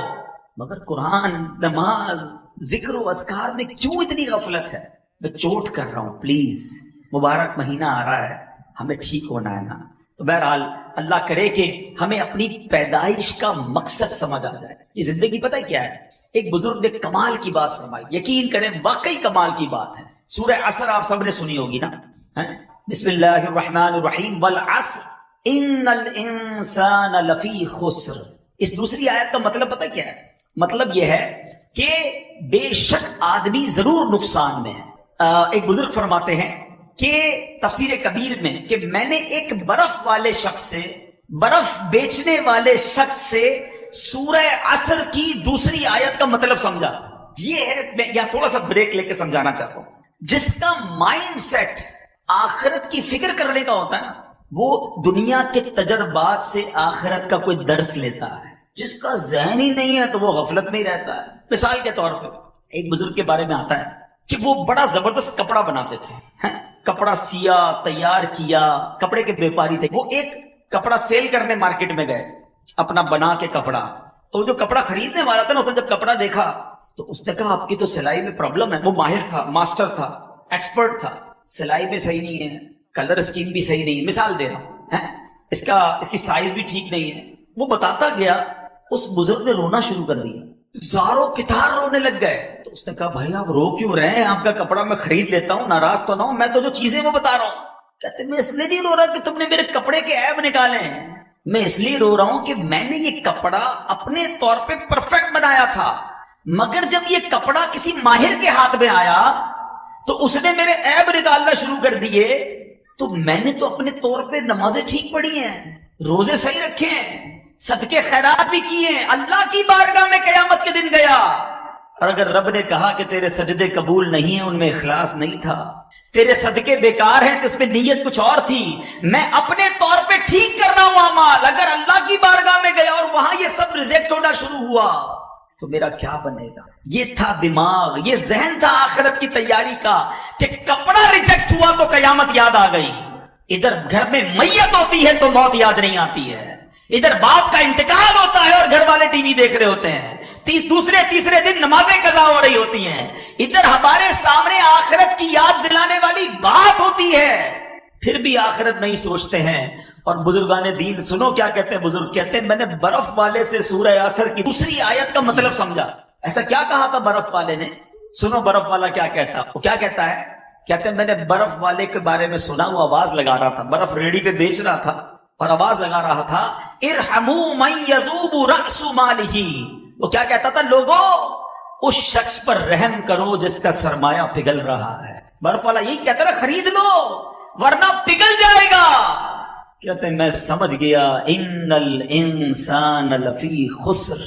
مگر قرآن، نماز، ذکر و اذکار میں کیوں اتنی غفلت ہے؟ میں چوٹ کر رہا ہوں، پلیز. مبارک مہینہ آ رہا ہے، ہمیں ٹھیک ہونا ہے نا. تو بہرحال اللہ کرے کہ ہمیں اپنی پیدائش کا مقصد سمجھ آ جائے. یہ زندگی پتہ کیا ہے؟ ایک بزرگ نے کمال کی بات فرمائی، یقین کریں واقعی کمال کی بات ہے. سورہ عصر آپ سب نے سنی ہوگی نا. بسم اللہ الرحمن الرحیم والعصر ان الانسان لفی خسر. اس دوسری آیت کا مطلب پتہ کیا ہے؟ مطلب یہ ہے کہ بے شک آدمی ضرور نقصان میں ہے. ایک بزرگ فرماتے ہیں کہ تفسیر کبیر میں کہ میں نے ایک برف والے شخص سے، برف بیچنے والے شخص سے سورہ عصر کی دوسری آیت کا مطلب سمجھا. یہ ہے، میں یہاں تھوڑا سا بریک لے کے سمجھانا چاہتا ہوں. جس کا مائنڈ سیٹ آخرت کی فکر کرنے کا ہوتا ہے نا، وہ دنیا کے تجربات سے آخرت کا کوئی درس لیتا ہے. جس کا ذہن ہی نہیں ہے تو وہ غفلت میں ہی رہتا ہے. مثال کے طور پہ ایک بزرگ کے بارے میں آتا ہے کہ وہ بڑا زبردست کپڑا بناتے تھے. کپڑا سیا، تیار کیا، کپڑے کے بیپاری تھے. وہ ایک کپڑا سیل کرنے مارکیٹ میں گئے، اپنا بنا کے کپڑا. تو جو کپڑا خریدنے والا تھا نا، اس نے جب کپڑا دیکھا تو اس نے کہا آپ کی تو سلائی میں پرابلم ہے. وہ ماہر تھا، ماسٹر تھا، ایکسپرٹ تھا. سلائی میں صحیح نہیں ہے، کلر اسکیم بھی صحیح نہیں ہے، مثال دے رہا ہوں، اس کی سائز بھی ٹھیک نہیں ہے. وہ بتاتا گیا، اس بزرگ نے رونا شروع کر دیا، زاروں کتار رونے لگ گئے. تو اس نے کہا بھائی آپ رو کیوں رہے ہیں؟ آپ کا کپڑا میں خرید لیتا ہوں، ناراض تو نہ ہوں، میں تو جو چیزیں وہ بتا رہا ہوں. کہتے میں اس لیے نہیں رو رہا کہ تم نے میرے کپڑے کے عیب نکالے ہیں، میں اس لیے رو رہا ہوں کہ میں نے یہ کپڑا اپنے طور پہ پرفیکٹ بنایا تھا، مگر جب یہ کپڑا کسی ماہر کے ہاتھ میں آیا تو اس نے میرے عیب نکالنا شروع کر دیے. تو میں نے تو اپنے طور پہ نمازیں ٹھیک پڑھی ہیں، روزے صحیح رکھے ہیں، صدقے خیرات بھی کیے ہیں، اللہ کی بارگاہ میں قیامت کے دن گیا، اور اگر رب نے کہا کہ تیرے سجدے قبول نہیں ہیں، ان میں اخلاص نہیں تھا، تیرے صدقے بیکار ہیں تو اس میں نیت کچھ اور تھی، میں اپنے طور پہ ٹھیک کر رہا ہوں اعمال، اگر اللہ کی بارگاہ میں گیا اور وہاں یہ سب ریجیکٹ ہونا شروع ہوا تو میرا کیا بنے گا؟ یہ تھا دماغ، یہ ذہن تھا آخرت کی تیاری کا کہ کپڑا ریجیکٹ ہوا تو قیامت یاد آ گئی. ادھر گھر میں میت ہوتی ہے تو موت یاد نہیں آتی ہے، ادھر باپ کا انتقال ہوتا ہے اور گھر والے ٹی وی دیکھ رہے ہوتے ہیں، تیسرے دن نمازیں قضا ہو رہی ہوتی ہیں، ادھر ہمارے سامنے آخرت کی یاد دلانے والی بات ہوتی ہے، پھر بھی آخرت نہیں سوچتے ہیں. اور بزرگان دین سنو کیا کہتے ہیں. بزرگ کہتے ہیں میں نے برف والے سے سورہ عصر کی دوسری آیت کا مطلب سمجھا. ایسا کیا کہا تھا برف والے نے؟ سنو برف والا کیا کہتا. وہ کیا کہتا ہے؟ کہتے ہیں میں نے برف والے کے بارے میں سنا، وہ آواز لگا رہا تھا، برف ریڑھی پہ بیچ رہا تھا اور آواز لگا رہا تھا ارحموا من یذوب رأس مالہ. وہ کیا کہتا تھا؟ لوگوں اس شخص پر رحم کرو جس کا سرمایہ پگھل رہا ہے. برف والا یہی کہتا ہے خرید لو ورنہ پگھل جائے گا. کہتے ہیں میں سمجھ گیا ان الانسان لفی خسر.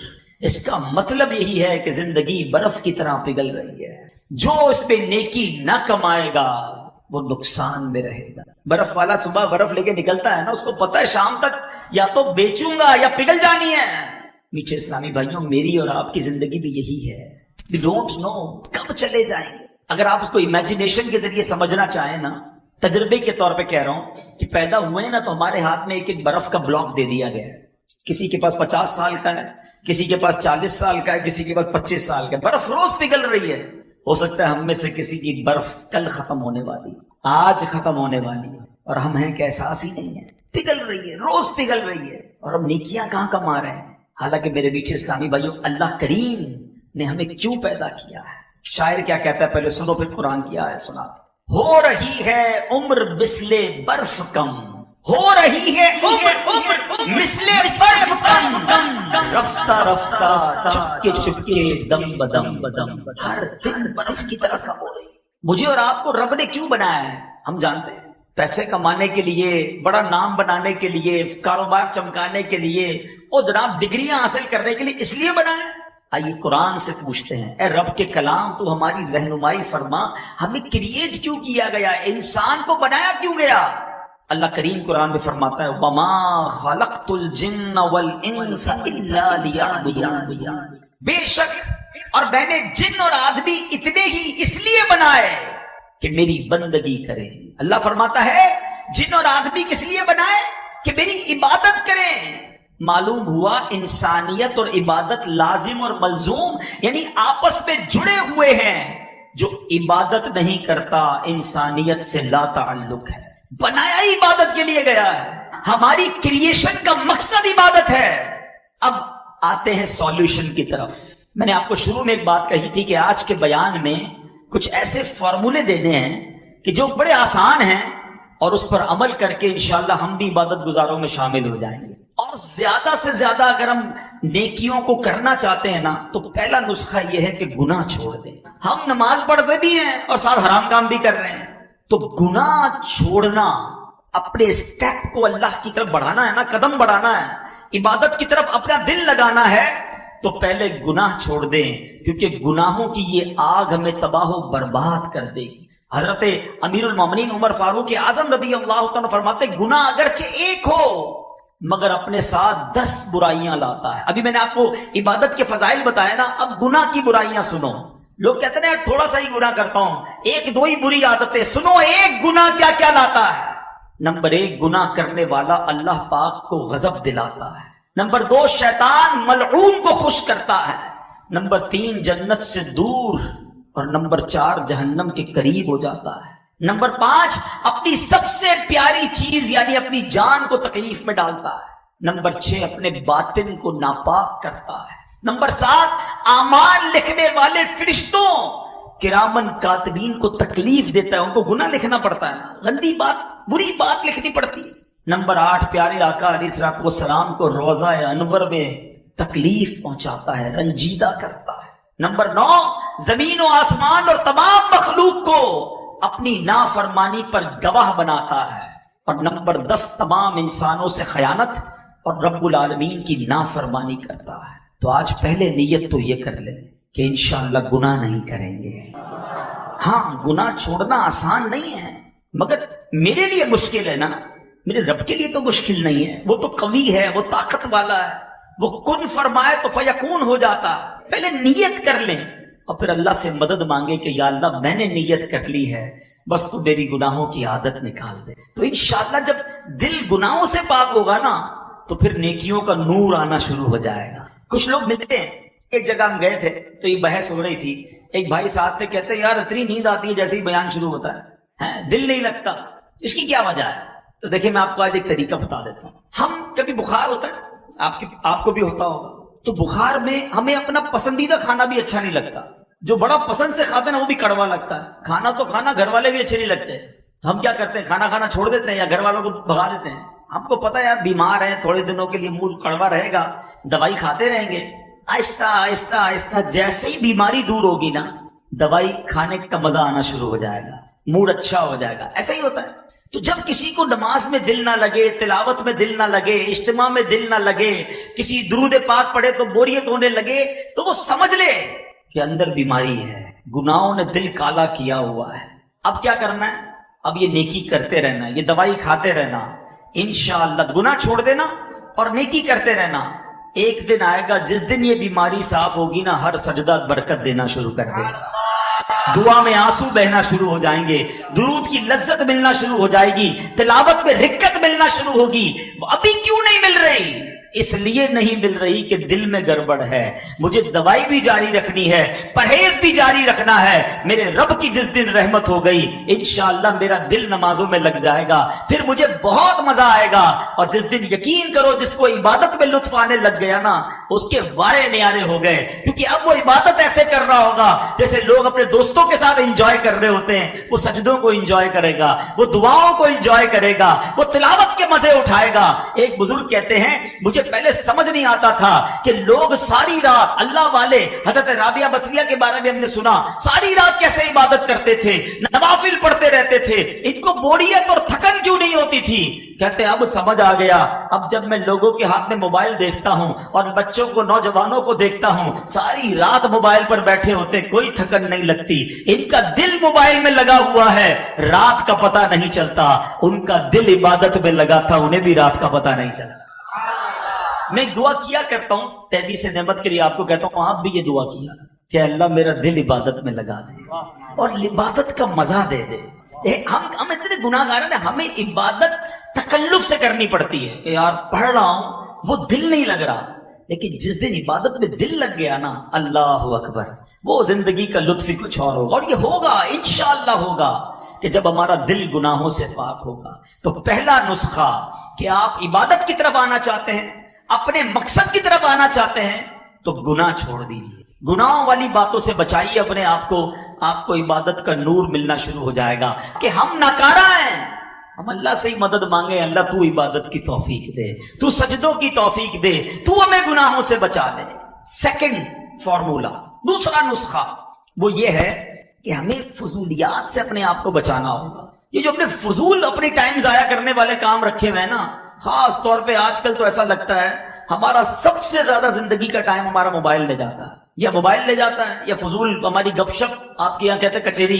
اس کا مطلب یہی ہے کہ زندگی برف کی طرح پگھل رہی ہے، جو اس پہ نیکی نہ کمائے گا وہ نقصان میں رہے گا۔ برف والا صبح برف لے کے نکلتا ہے نا، اس کو پتا ہے شام تک یا تو بیچوں گا یا پگھل جانی ہے۔ میٹھے اسلامی بھائیوں، میری اور آپ کی زندگی بھی یہی ہے، we don't know کب چلے جائیں گے۔ اگر آپ اس کو امیجنیشن کے ذریعے سمجھنا چاہیں نا، تجربے کے طور پہ کہہ رہا ہوں کہ پیدا ہوئے نا تو ہمارے ہاتھ میں ایک ایک برف کا بلاک دے دیا گیا ہے، کسی کے پاس 50 سال کا ہے، کسی کے پاس 40 سال کا ہے، کسی کے پاس 25 سال کا ہے، برف روز پگھل رہی ہے۔ ہو سکتا ہے ہم میں سے کسی کی برف کل ختم ہونے والی، آج ختم ہونے والی ہے، اور ہم ہیں کہ احساس ہی نہیں ہے، پگھل رہی ہے، روز پگھل رہی ہے، اور ہم نیکیاں کہاں کما رہے ہیں۔ حالانکہ میرے میٹھے اسلامی بھائیوں، اللہ کریم نے ہمیں کیوں پیدا کیا ہے؟ شاعر کیا کہتا ہے، پہلے سنو پھر قرآن کی آیت سنا۔ ہو رہی ہے عمر مثل برف کم، ہو رہی ہے عمر مثل برف کم، رفتہ رفتہ چپکے چپکے دم بدم بدم، ہر دن برف کی طرح کم ہو رہی ہے۔ مجھے اور آپ کو رب نے کیوں بنایا ہے ہم جانتے ہیں، پیسے کمانے کے لیے، بڑا نام بنانے کے لیے، کاروبار چمکانے کے لیے، اور جناب ڈگریاں حاصل کرنے کے لیے، اس لیے بنایا۔ آئیے قرآن سے پوچھتے ہیں، اے رب کے کلام تو ہماری رہنمائی فرما، ہمیں کریٹ کیوں کیا گیا، انسان کو بنایا کیوں گیا؟ اللہ کریم قرآن میں فرماتا ہے وَمَا خَلَقْتُ الْجِنَّ وَالْإِنسَ إِلَّا لِيَعْبُدُونِ، بے شک اور میں نے جن اور آدمی اتنے ہی اس لیے بنائے کہ میری بندگی کریں۔ اللہ فرماتا ہے جن اور آدمی کس لیے بنائے؟ کہ میری عبادت کریں۔ معلوم ہوا انسانیت اور عبادت لازم اور ملزوم، یعنی آپس میں جڑے ہوئے ہیں۔ جو عبادت نہیں کرتا انسانیت سے لا تعلق ہے، بنایا ہی عبادت کے لیے گیا ہے، ہماری کریشن کا مقصد عبادت ہے۔ اب آتے ہیں سولوشن کی طرف۔ میں نے آپ کو شروع میں ایک بات کہی تھی کہ آج کے بیان میں کچھ ایسے فارمولے دینے ہیں کہ جو بڑے آسان ہیں، اور اس پر عمل کر کے انشاءاللہ ہم بھی عبادت گزاروں میں شامل ہو جائیں گے۔ اور زیادہ سے زیادہ اگر ہم نیکیوں کو کرنا چاہتے ہیں نا، تو پہلا نسخہ یہ ہے کہ گناہ چھوڑ دیں۔ ہم نماز پڑھتے بھی ہیں اور ساتھ حرام کام بھی کر رہے ہیں، تو گناہ چھوڑنا، اپنے اسٹیپ کو اللہ کی طرف بڑھانا ہے نا، قدم بڑھانا ہے، عبادت کی طرف اپنا دل لگانا ہے، تو پہلے گناہ چھوڑ دیں، کیونکہ گناہوں کی یہ آگ ہمیں تباہ و برباد کر دے گی۔ حضرت امیر المومنین عمر فاروق اعظم رضی اللہ تعالیٰ فرماتے گناہ اگرچہ ایک ہو مگر اپنے ساتھ 10 برائیاں لاتا ہے۔ ابھی میں نے آپ کو عبادت کے فضائل بتایا نا، اب گناہ کی برائیاں سنو۔ لوگ کہتے ہیں تھوڑا سا ہی گناہ کرتا ہوں، ایک دو ہی بری عادتیں، سنو ایک گناہ کیا کیا لاتا ہے۔ نمبر 1، گناہ کرنے والا اللہ پاک کو غضب دلاتا ہے۔ نمبر 2، شیطان ملعون کو خوش کرتا ہے۔ نمبر 3، جنت سے دور، اور نمبر 4، جہنم کے قریب ہو جاتا ہے۔ نمبر 5، اپنی سب سے پیاری چیز یعنی اپنی جان کو تکلیف میں ڈالتا ہے۔ نمبر 6، اپنے باطن کو ناپاک کرتا ہے۔ نمبر 7، اعمال لکھنے والے فرشتوں کرامن کاتبین کو تکلیف دیتا ہے، ان کو گناہ لکھنا پڑتا ہے، گندی بات، بری بات لکھنی پڑتی ہے۔ نمبر 8، پیارے آقا علیہ الصلوۃ والسلام کو روضہ انور میں تکلیف پہنچاتا ہے، رنجیدہ کرتا ہے۔ نمبر 9، زمین و آسمان اور تمام مخلوق کو اپنی نافرمانی پر گواہ بناتا ہے۔ اور نمبر 10، تمام انسانوں سے خیانت اور رب العالمین کی نافرمانی کرتا ہے۔ تو آج پہلے نیت تو یہ کر لیں کہ انشاءاللہ گناہ نہیں کریں گے۔ ہاں، گناہ چھوڑنا آسان نہیں ہے، مگر میرے لیے مشکل ہے نا، میرے رب کے لیے تو مشکل نہیں ہے، وہ تو قوی ہے، وہ طاقت والا ہے، وہ کن فرمائے تو فیکون ہو جاتا ہے۔ پہلے نیت کر لیں اور پھر اللہ سے مدد مانگے کہ یا اللہ میں نے نیت کر لی ہے، بس تو میری گناہوں کی عادت نکال دے۔ تو انشاءاللہ جب دل گناہوں سے پاک ہوگا نا، تو پھر نیکیوں کا نور آنا شروع ہو جائے گا۔ کچھ لوگ ملتے ہیں، ایک جگہ ہم گئے تھے تو یہ بحث ہو رہی تھی، ایک بھائی ساتھ تھے، کہتے ہیں یار اتنی نیند آتی ہے جیسے ہی بیان شروع ہوتا ہے، دل نہیں لگتا، اس کی کیا وجہ ہے؟ تو دیکھیں میں آپ کو آج ایک طریقہ بتا دیتا ہوں۔ ہم کبھی بخار ہوتا ہے، آپ کو بھی ہوتا ہوگا، تو بخار میں ہمیں اپنا پسندیدہ کھانا بھی اچھا نہیں لگتا، جو بڑا پسند سے کھاتے ہیں وہ بھی کڑوا لگتا ہے، کھانا تو کھانا، گھر والے بھی اچھے نہیں لگتے، تو ہم کیا کرتے ہیں، کھانا کھانا چھوڑ دیتے ہیں یا گھر والوں کو بھگا دیتے ہیں۔ ہم کو پتا ہے یار بیمار ہیں، تھوڑے دنوں کے لیے منہ کڑوا رہے گا، دوائی کھاتے رہیں گے، آہستہ آہستہ آہستہ جیسے ہی بیماری دور ہوگی نا، دوائی کھانے کا مزہ آنا شروع ہو جائے گا، موڈ اچھا ہو جائے گا، ایسا ہی ہوتا ہے۔ تو جب کسی کو نماز میں دل نہ لگے، تلاوت میں دل نہ لگے، اجتماع میں دل نہ لگے، کسی درود پاک پڑھے تو بوریت ہونے لگے، تو وہ سمجھ لے کہ اندر بیماری ہے، گناہوں نے دل کالا کیا ہوا ہے۔ اب کیا کرنا ہے؟ اب یہ نیکی کرتے رہنا، یہ دوائی کھاتے رہنا، انشاءاللہ گناہ چھوڑ دینا اور نیکی کرتے رہنا۔ ایک دن آئے گا جس دن یہ بیماری صاف ہوگی نا، ہر سجدہ برکت دینا شروع کر دے گا، دعا میں آنسو بہنا شروع ہو جائیں گے، درود کی لذت ملنا شروع ہو جائے گی، تلاوت میں رکت ملنا شروع ہوگی۔ ابھی کیوں نہیں مل رہی؟ اس لیے نہیں مل رہی کہ دل میں گڑبڑ ہے۔ مجھے دوائی بھی جاری رکھنی ہے، پرہیز بھی جاری رکھنا ہے۔ میرے رب کی جس دن رحمت ہو گئی، انشاءاللہ میرا دل نمازوں میں لگ جائے گا، پھر مجھے بہت مزہ آئے گا۔ اور جس دن یقین کرو جس کو عبادت میں لطف آنے لگ گیا نا، اس کے وارے نیارے ہو گئے، کیونکہ اب وہ عبادت ایسے کر رہا ہوگا جیسے لوگ اپنے دوستوں کے ساتھ انجوائے کر رہے ہوتے ہیں۔ وہ سجدوں کو انجوائے کرے گا، وہ دعاؤں کو انجوائے کرے گا، وہ تلاوت کے مزے اٹھائے گا۔ ایک بزرگ کہتے ہیں مجھے پہلے سمجھ نہیں آتا تھا کہ لوگ ساری رات، اللہ والے حضرت رابعہ بصریہ کے بارے میں ہم نے سنا، ساری رات کیسے عبادت کرتے تھے، نوافل پڑھتے رہتے تھے، ان کو بوریت اور تھکن کیوں نہیں ہوتی تھی؟ کہتے اب سمجھ آ گیا، اب جب میں لوگوں کے ہاتھ میں موبائل دیکھتا ہوں اور بچوں کو، نوجوانوں کو دیکھتا ہوں ساری رات موبائل پر بیٹھے ہوتے، کوئی تھکن نہیں لگتی، ان کا دل موبائل میں لگا ہوا ہے، رات کا پتہ نہیں چلتا۔ ان کا دل عبادت میں لگا تھا، انہیں بھی رات کا پتہ نہیں چلتا۔ میں دعا کیا کرتا ہوں تحدیث نعمت کے لیے، آپ کو کہتا ہوں آپ بھی یہ دعا کیا کہ اللہ میرا دل عبادت میں لگا دے اور عبادت کا مزہ دے دے۔ ہم اتنے گناہ گار ہیں، ہمیں عبادت تکلف سے کرنی پڑتی ہے کہ یار پڑھ رہا ہوں وہ دل نہیں لگ رہا، لیکن جس دن عبادت میں دل لگ گیا نا، اللہ اکبر، وہ زندگی کا لطف ہی کچھ اور ہوگا۔ اور یہ ہوگا، انشاءاللہ ہوگا کہ جب ہمارا دل گناہوں سے پاک ہوگا۔ تو پہلا نسخہ کہ آپ عبادت کی طرف آنا چاہتے ہیں، اپنے مقصد کی طرف آنا چاہتے ہیں، تو گناہ چھوڑ دیجیے، گناہوں والی باتوں سے بچائیے اپنے آپ کو، آپ کو عبادت کا نور ملنا شروع ہو جائے گا کہ ہم ناکارہ ہیں۔ ہم اللہ سے ہی مدد مانگے، اللہ تو عبادت کی توفیق دے، تو سجدوں کی توفیق دے، تو ہمیں گناہوں سے بچا لے۔ سیکنڈ فارمولا، دوسرا نسخہ وہ یہ ہے کہ ہمیں فضولیات سے اپنے آپ کو بچانا ہوگا۔ یہ جو اپنے فضول، اپنی ٹائم ضائع کرنے والے کام رکھے ہوئے ہیں نا، خاص طور پہ آج کل تو ایسا لگتا ہے ہمارا سب سے زیادہ زندگی کا ٹائم ہمارا موبائل لے جاتا ہے، یا موبائل لے جاتا ہے یا فضول ہماری گپ شپ، آپ کے یہاں کہتے ہیں کچیری،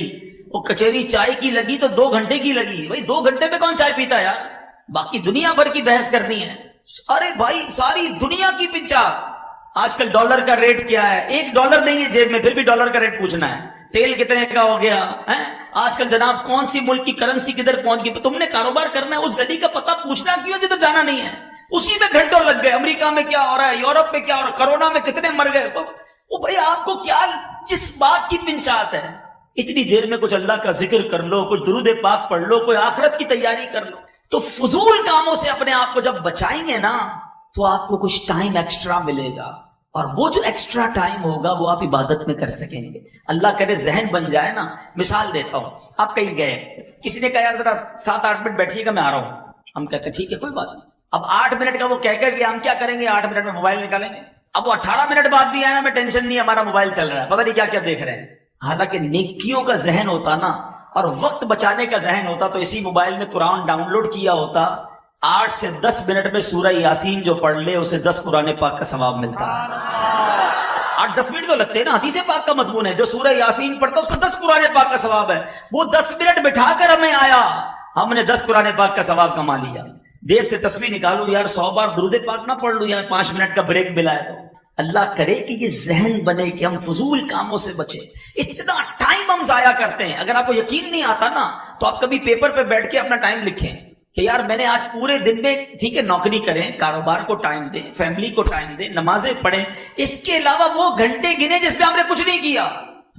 وہ کچیری چائے کی لگی تو 2 گھنٹے کی لگی، بھائی 2 گھنٹے میں کون چائے پیتا ہے یار، باقی دنیا بھر کی بحث کرنی ہے۔ ارے بھائی ساری دنیا کی پنچا، آج کل ڈالر کا ریٹ کیا ہے، $1 نہیں ہے جیب میں پھر بھی ڈالر کا ریٹ پوچھنا ہے، تیل کتنے کا ہو گیا ہے آج کل، جناب کون سی ملک کی کرنسی کدھر پہنچ گئی، تم نے کاروبار کرنا ہے اس گلی کا پتہ پوچھنا کیوں جدھر جانا نہیں ہے، اسی میں گھنٹوں لگ گئے، امریکہ میں کیا ہو رہا ہے، یورپ میں کیا ہو رہا ہے، کرونا میں کتنے مر گئے۔ وہ بھائی آپ کو کیا کس بات کی پنچات ہے؟ اتنی دیر میں کچھ اللہ کا ذکر کر لو، کچھ درود پاک پڑھ لو، کوئی آخرت کی تیاری کر لو۔ تو فضول کاموں سے اپنے آپ کو جب بچائیں گے نا، تو آپ کو کچھ ٹائم ایکسٹرا ملے گا، اور وہ جو ایکسٹرا ٹائم ہوگا وہ آپ عبادت میں کر سکیں گے۔ اللہ کرے ذہن بن جائے نا۔ مثال دیتا ہوں، آپ کہیں گئے، کسی نے کہا یار ذرا 7-8 منٹ بیٹھیے گا میں آ رہا ہوں، ہم کہتے ٹھیک ہے کوئی بات نہیں۔ اب 8 منٹ کا وہ کہہ کر ہم کیا کریں گے، 8 منٹ میں موبائل نکالیں گے۔ اب وہ 18 منٹ بعد بھی آیا نا، میں ٹینشن نہیں، ہمارا موبائل چل رہا ہے، پتہ نہیں کیا کیا دیکھ رہے ہیں۔ حالانکہ نیکیوں کا ذہن ہوتا نا، اور وقت بچانے کا ذہن ہوتا، تو اسی موبائل میں قرآن ڈاؤن لوڈ کیا ہوتا، 8 سے 10 منٹ میں سورہ یاسین جو پڑھ لے اسے 10 قرآن پاک کا ثواب ملتا ہے۔ 8-10 منٹ تو لگتے ہیں نا، حدیث پاک کا مضمون ہے، جو سورہ یاسین پڑھتا اس کو 10 قرآن پاک کا ثواب ہے۔ وہ 10 منٹ بٹھا کر ہمیں آیا، ہم نے 10 قرآن پاک کا ثواب کما لیا۔ دیر سے تسبیح نکالو یار، 100 بار درود پاک نہ پڑھ لوں یار، 5 منٹ کا بریک ملا ہے تو۔ اللہ کرے کہ یہ ذہن بنے کہ ہم فضول کاموں سے بچے۔ اتنا ٹائم ہم ضائع کرتے ہیں، اگر آپ کو یقین نہیں آتا نا تو آپ کبھی پیپر پہ بیٹھ کے اپنا ٹائم لکھیں کہ یار میں نے آج پورے دن میں، ٹھیک ہے نوکری کریں، کاروبار کو ٹائم دیں، فیملی کو ٹائم دیں، نمازیں پڑھیں، اس کے علاوہ وہ گھنٹے گنے جس میں ہم نے کچھ نہیں کیا،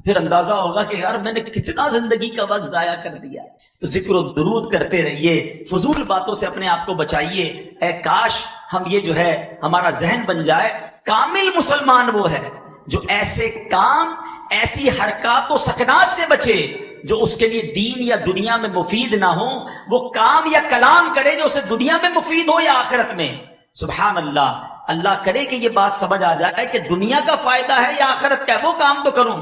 پھر اندازہ ہوگا کہ یار میں نے کتنا زندگی کا وقت ضائع کر دیا۔ تو ذکر و درود کرتے رہیے، فضول باتوں سے اپنے آپ کو بچائیے۔ اے کاش ہم یہ جو ہے ہمارا ذہن بن جائے۔ کامل مسلمان وہ ہے جو ایسے کام، ایسی حرکات و سکنات سے بچے جو اس کے لیے دین یا دنیا میں مفید نہ ہو، وہ کام یا کلام کرے جو اسے دنیا میں مفید ہو یا آخرت میں۔ سبحان اللہ، اللہ کرے کہ یہ بات سمجھ آ جائے کہ دنیا کا فائدہ ہے یا آخرت کا ہے، وہ کام تو کروں،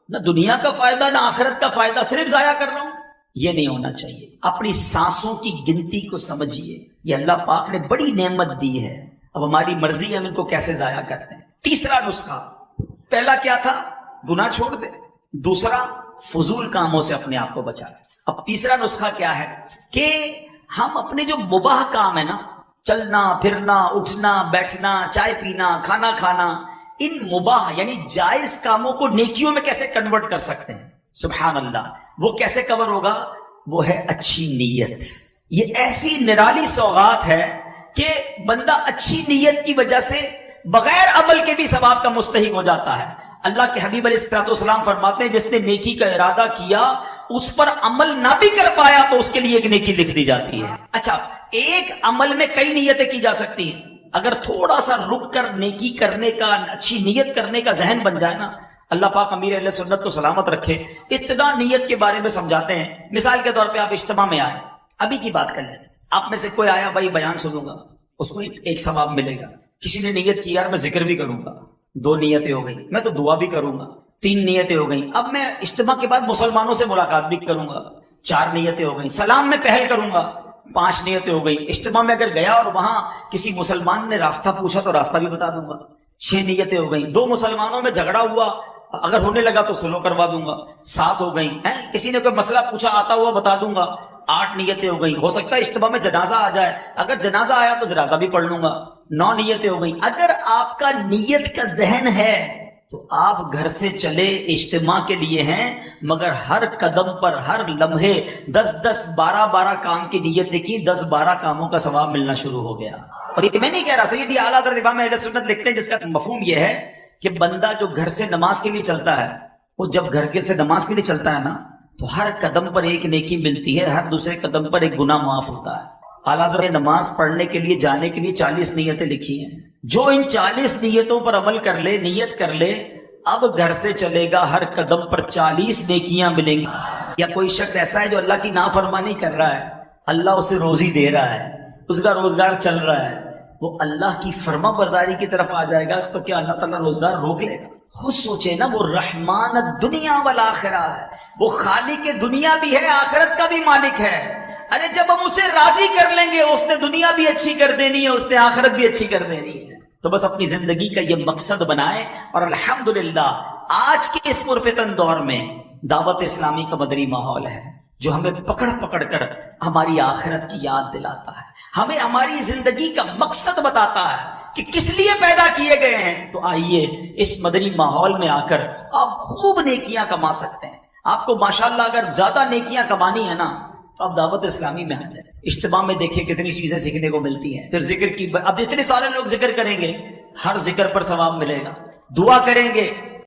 نہ دنیا کا فائدہ نہ آخرت کا فائدہ، صرف ضائع کر رہا ہوں۔ یہ نہیں ہونا چاہیے. اپنی سانسوں کی گنتی کو سمجھیے، یہ اللہ پاک نے بڑی نعمت دی ہے، اب ہماری مرضی ہے ہم ان کو کیسے ضائع کرتے ہیں. تیسرا نسخہ، پہلا کیا تھا؟ گناہ چھوڑ دے. دوسرا، فضول کاموں سے اپنے آپ کو بچا. اب تیسرا نسخہ کیا ہے کہ ہم اپنے جو مباح کام ہے نا، چلنا پھرنا، اٹھنا بیٹھنا، چائے پینا، کھانا کھانا، ان مباح یعنی جائز کاموں کو نیکیوں میں کیسے کنورٹ کر سکتے ہیں. سبحان اللہ. وہ کیسے کور ہوگا؟ وہ ہے اچھی نیت. یہ ایسی نرالی سوغات ہے کہ بندہ اچھی نیت کی وجہ سے بغیر عمل کے بھی ثواب کا مستحق ہو جاتا ہے. اللہ کے حبیب علیہ السلام فرماتے ہیں جس نے نیکی کا ارادہ کیا اس پر عمل نہ بھی کر پایا تو اس کے لیے ایک نیکی لکھ دی جاتی ہے. اچھا، ایک عمل میں کئی نیتیں کی جا سکتی ہیں. اگر تھوڑا سا رک کر نیکی کرنے کا، اچھی نیت کرنے کا ذہن بن جائے نا، اللہ پاک امیر اہل سنت کو سلامت رکھے، ابتدا نیت کے بارے میں سمجھاتے ہیں. مثال کے طور پہ آپ اجتماع میں آئے، ابھی کی بات کر لیں، آپ میں سے کوئی آیا بھائی بیان سنوں گا، اس کو ایک ثواب ملے گا. کسی نے نیت کی یار میں ذکر بھی کروں گا، 2 نیتیں ہو گئی. میں تو دعا بھی کروں گا، 3 نیتیں ہو گئی. اب میں اجتماع کے بعد مسلمانوں سے ملاقات بھی کروں گا، 4 نیتیں ہو گئی. سلام میں پہل کروں گا، 5 نیتیں ہو گئی. اجتماع میں اگر گیا اور وہاں کسی مسلمان نے راستہ پوچھا تو راستہ بھی بتا دوں گا، 6 نیتیں ہو گئی. 2 مسلمانوں میں جھگڑا ہوا، اگر ہونے لگا تو سلو کروا دوں گا، 7 ہو گئی. کسی نے کوئی مسئلہ پوچھا آتا ہوا بتا دوں گا، 8 نیتیں ہو گئی. ہو سکتا ہے اجتماع میں جنازہ آ جائے، اگر جنازہ آیا تو جنازہ بھی پڑھ لوں گا، 9 نیتیں ہو گئی. اگر آپ کا نیت کا ذہن ہے تو آپ گھر سے چلے اجتماع کے لیے ہیں، مگر ہر قدم پر، ہر لمحے 10 12 کام کی نیت کی، 10 کاموں کا ثواب ملنا شروع ہو گیا. اور یہ میں نہیں کہہ رہا، سیدی اعلیٰ حضرت امام اہل سنت لکھتے ہیں جس کا مفہوم یہ ہے کہ بندہ جو گھر سے نماز کے لیے چلتا ہے، وہ جب گھر کے سے نماز کے لیے چلتا ہے نا تو ہر قدم پر ایک نیکی ملتی ہے، ہر دوسرے قدم پر ایک گناہ معاف ہوتا ہے. اعلیٰ حضرت نے نماز پڑھنے کے لیے جانے کے لیے 40 نیتیں لکھی ہیں. جو ان 40 نیتوں پر عمل کر لے، نیت کر لے، اب گھر سے چلے گا ہر قدم پر 40 نیکیاں ملیں گی. یا کوئی شخص ایسا ہے جو اللہ کی نافرمانی کر رہا ہے، اللہ اسے روزی دے رہا ہے، اس کا روزگار چل رہا ہے، وہ اللہ کی فرما برداری کی طرف آ جائے گا تو کیا اللہ تعالیٰ روزگار روک لے گا؟ خود سوچے نا، وہ رحمان الدنیا والآخرہ ہے، وہ خالق دنیا بھی ہے، آخرت کا بھی مالک ہے. ارے جب ہم اسے راضی کر لیں گے، اس نے دنیا بھی اچھی کر دینی ہے، اس نے آخرت بھی اچھی کر دینی ہے. تو بس اپنی زندگی کا یہ مقصد بنائیں. اور الحمدللہ آج کے اس پرفتن دور میں دعوت اسلامی کا مدنی ماحول ہے جو ہمیں پکڑ پکڑ کر ہماری آخرت کی یاد دلاتا ہے، ہمیں ہماری زندگی کا مقصد بتاتا ہے کہ کس لیے پیدا کیے گئے ہیں. تو آئیے اس مدنی ماحول میں آ کر آپ خوب نیکیاں کما سکتے ہیں. آپ کو ماشاءاللہ اگر زیادہ نیکیاں کمانی ہے نا تو آپ دعوت اسلامی میں آ جائیں. اجتماع میں دیکھیں کتنی چیزیں سیکھنے کو ملتی ہیں. پھر ذکر کی، اب اتنے سارے لوگ ذکر کریں گے، ہر ذکر پر ثواب ملے گا. دعا کریں گے